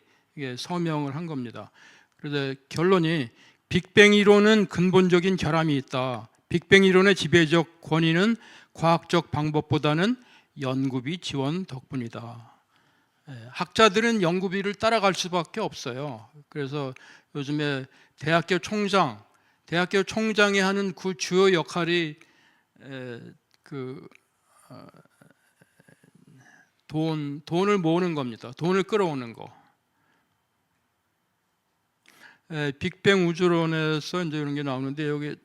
서명을 한 겁니다. 그래서 결론이 빅뱅 이론은 근본적인 결함이 있다. 빅뱅 이론의 지배적 권위는 과학적 방법보다는 연구비 지원 덕분이다. 학자들은 연구비를 따라갈 수밖에 없어요. 그래서 요즘에 대학교 총장이 하는 그 주요 역할이 돈을 모으는 겁니다. 돈을 끌어오는 거. 빅뱅 우주론에서 이제 이런 게 나오는데 여기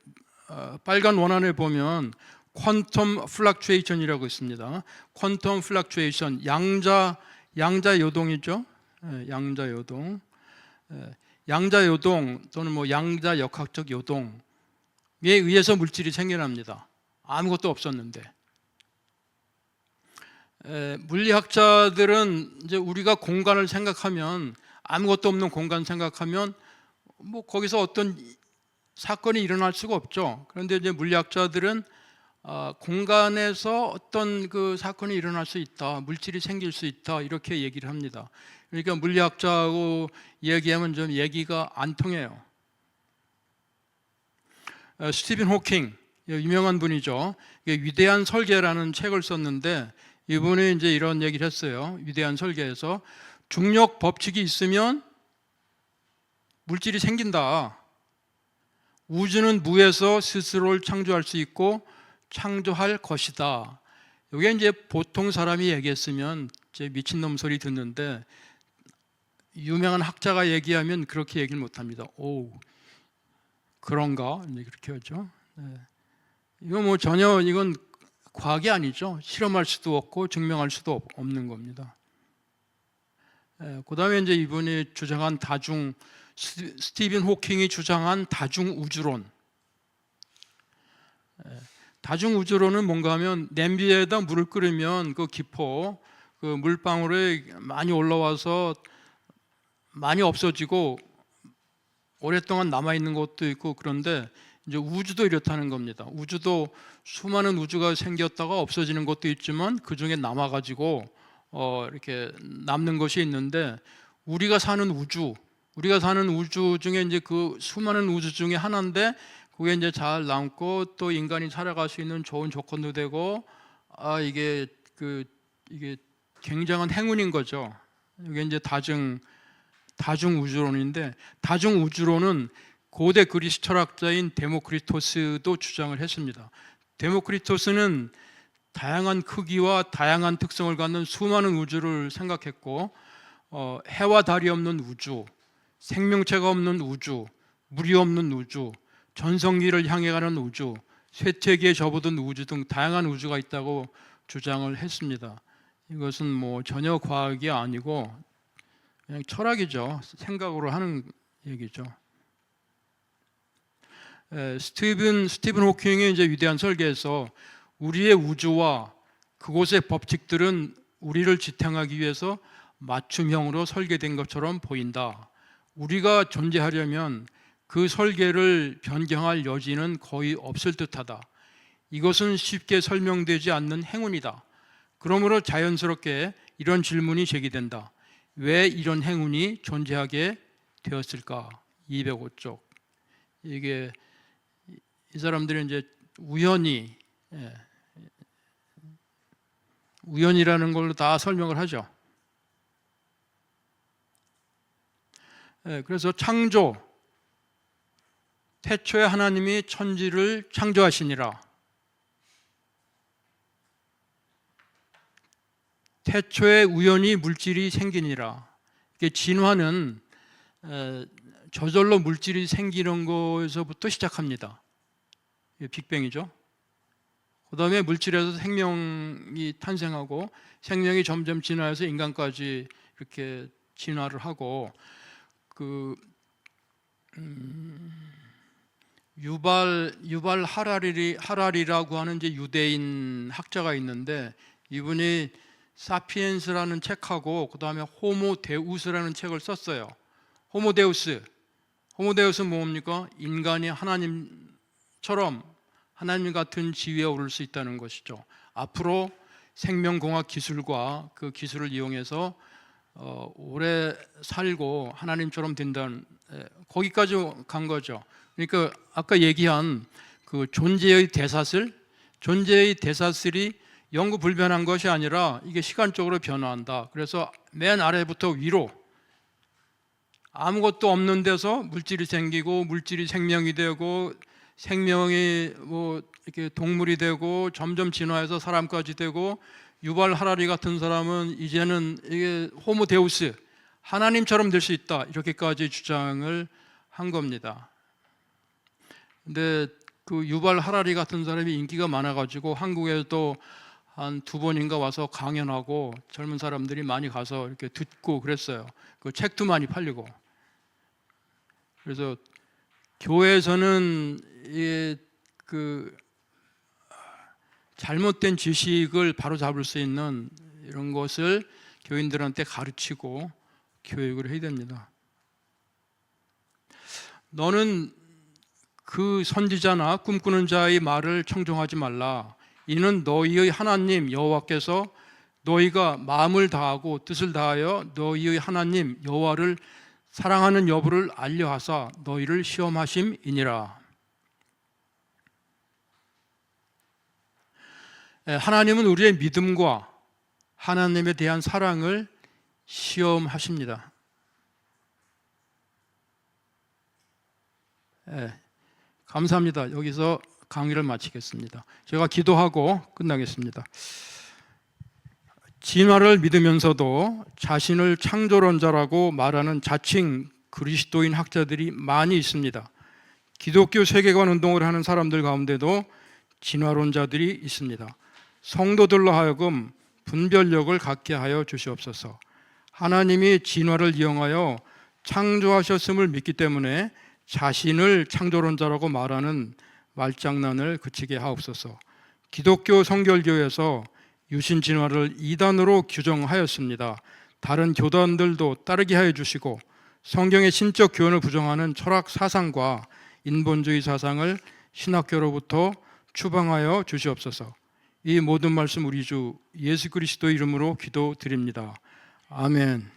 빨간 원안에 보면 퀀텀 플럭추에이션이라고 있습니다. 퀀텀 플럭추에이션, 양자 요동이죠. 양자 요동. 양자 요동 또는 뭐 양자 역학적 요동에 의해서 물질이 생겨납니다. 아무것도 없었는데. 물리학자들은 이제 우리가 공간을 생각하면, 아무것도 없는 공간 생각하면 뭐 거기서 어떤 사건이 일어날 수가 없죠. 그런데 이제 물리학자들은 공간에서 어떤 그 사건이 일어날 수 있다, 물질이 생길 수 있다, 이렇게 얘기를 합니다. 그러니까 물리학자하고 얘기하면 좀 얘기가 안 통해요. 스티븐 호킹, 유명한 분이죠. 위대한 설계라는 책을 썼는데 이분이 이제 이런 얘기를 했어요. 위대한 설계에서 중력 법칙이 있으면 물질이 생긴다. 우주는 무에서 스스로를 창조할 수 있고 창조할 것이다. 이게 이제 보통 사람이 얘기했으면 이제 미친놈 소리 듣는데, 유명한 학자가 얘기하면 그렇게 얘기를 못합니다. 오, 그런가? 이제 그렇게 하죠. 이거 뭐 전혀 이건 과학이 아니죠. 실험할 수도 없고 증명할 수도 없는 겁니다. 그 다음에 이제 이분이 주장한 스티븐 호킹이 주장한 다중우주론. 다중우주론은 뭔가 하면 냄비에다 물을 끓이면 그 기포, 그 물방울이 많이 올라와서 많이 없어지고 오랫동안 남아있는 것도 있고, 그런데 이제 우주도 이렇다는 겁니다. 우주도 수많은 우주가 생겼다가 없어지는 것도 있지만 그 중에 남아가지고 이렇게 남는 것이 있는데, 우리가 사는 우주 중에 이제 그 수많은 우주 중에 하나인데 그게 이제 잘 남고 또 인간이 살아갈 수 있는 좋은 조건도 되고, 이게 굉장한 행운인 거죠. 이게 이제 다중우주론인데, 다중우주론은 고대 그리스 철학자인 데모크리토스도 주장을 했습니다. 데모크리토스는 다양한 크기와 다양한 특성을 갖는 수많은 우주를 생각했고, 해와 달이 없는 우주, 생명체가 없는 우주, 물이 없는 우주, 전성기를 향해 가는 우주, 쇠퇴기에 접어든 우주 등 다양한 우주가 있다고 주장을 했습니다. 이것은 뭐 전혀 과학이 아니고 그냥 철학이죠. 생각으로 하는 얘기죠. 스티븐 호킹의 이제 위대한 설계에서 우리의 우주와 그곳의 법칙들은 우리를 지탱하기 위해서 맞춤형으로 설계된 것처럼 보인다. 우리가 존재하려면 그 설계를 변경할 여지는 거의 없을 듯하다. 이것은 쉽게 설명되지 않는 행운이다. 그러므로 자연스럽게 이런 질문이 제기된다. 왜 이런 행운이 존재하게 되었을까? 205쪽. 이게 이 사람들이 이제 우연이라는 걸로 다 설명을 하죠. 그래서 태초에 하나님이 천지를 창조하시니라. 태초에 우연히 물질이 생기니라. 이게 진화는 저절로 물질이 생기는 것에서부터 시작합니다. 빅뱅이죠. 그 다음에 물질에서 생명이 탄생하고 생명이 점점 진화해서 인간까지 이렇게 진화를 하고, 유발 하라리라고 하는 이제 유대인 학자가 있는데, 이분이 사피엔스라는 책하고 그 다음에 호모데우스라는 책을 썼어요. 호모데우스는 뭡니까? 인간이 하나님처럼 하나님 같은 지위에 오를 수 있다는 것이죠. 앞으로 생명공학 기술과 그 기술을 이용해서 오래 살고 하나님처럼 된다는, 거기까지 간 거죠. 그러니까 아까 얘기한 그 존재의 대사슬, 존재의 대사슬이 영구 불변한 것이 아니라 이게 시간적으로 변화한다. 그래서 맨 아래부터 위로 아무것도 없는 데서 물질이 생기고 물질이 생명이 되고 생명이 뭐 이렇게 동물이 되고 점점 진화해서 사람까지 되고 유발 하라리 같은 사람은 이제는 이게 호모 데우스 하나님처럼 될 수 있다 이렇게까지 주장을 한 겁니다. 근데 그 유발 하라리 같은 사람이 인기가 많아가지고 한국에도 한 2번인가 와서 강연하고 젊은 사람들이 많이 가서 이렇게 듣고 그랬어요. 그 책도 많이 팔리고. 그래서 교회에서는 그 잘못된 지식을 바로잡을 수 있는 이런 것을 교인들한테 가르치고 교육을 해야 됩니다. 너는 그 선지자나 꿈꾸는 자의 말을 청종하지 말라. 이는 너희의 하나님 여호와께서 너희가 마음을 다하고 뜻을 다하여 너희의 하나님 여호와를 사랑하는 여부를 알려하사 너희를 시험하심이니라. 하나님은 우리의 믿음과 하나님에 대한 사랑을 시험하십니다. 감사합니다. 여기서 강의를 마치겠습니다. 제가 기도하고 끝나겠습니다. 진화를 믿으면서도 자신을 창조론자라고 말하는 자칭 그리스도인 학자들이 많이 있습니다. 기독교 세계관 운동을 하는 사람들 가운데도 진화론자들이 있습니다. 성도들로 하여금 분별력을 갖게 하여 주시옵소서. 하나님이 진화를 이용하여 창조하셨음을 믿기 때문에 자신을 창조론자라고 말하는 말장난을 그치게 하옵소서. 기독교 성결교에서 유신 진화를 이단으로 규정하였습니다. 다른 교단들도 따르게 하여 주시고 성경의 신적 교훈을 부정하는 철학 사상과 인본주의 사상을 신학교로부터 추방하여 주시옵소서. 이 모든 말씀 우리 주 예수 그리스도 이름으로 기도드립니다. 아멘.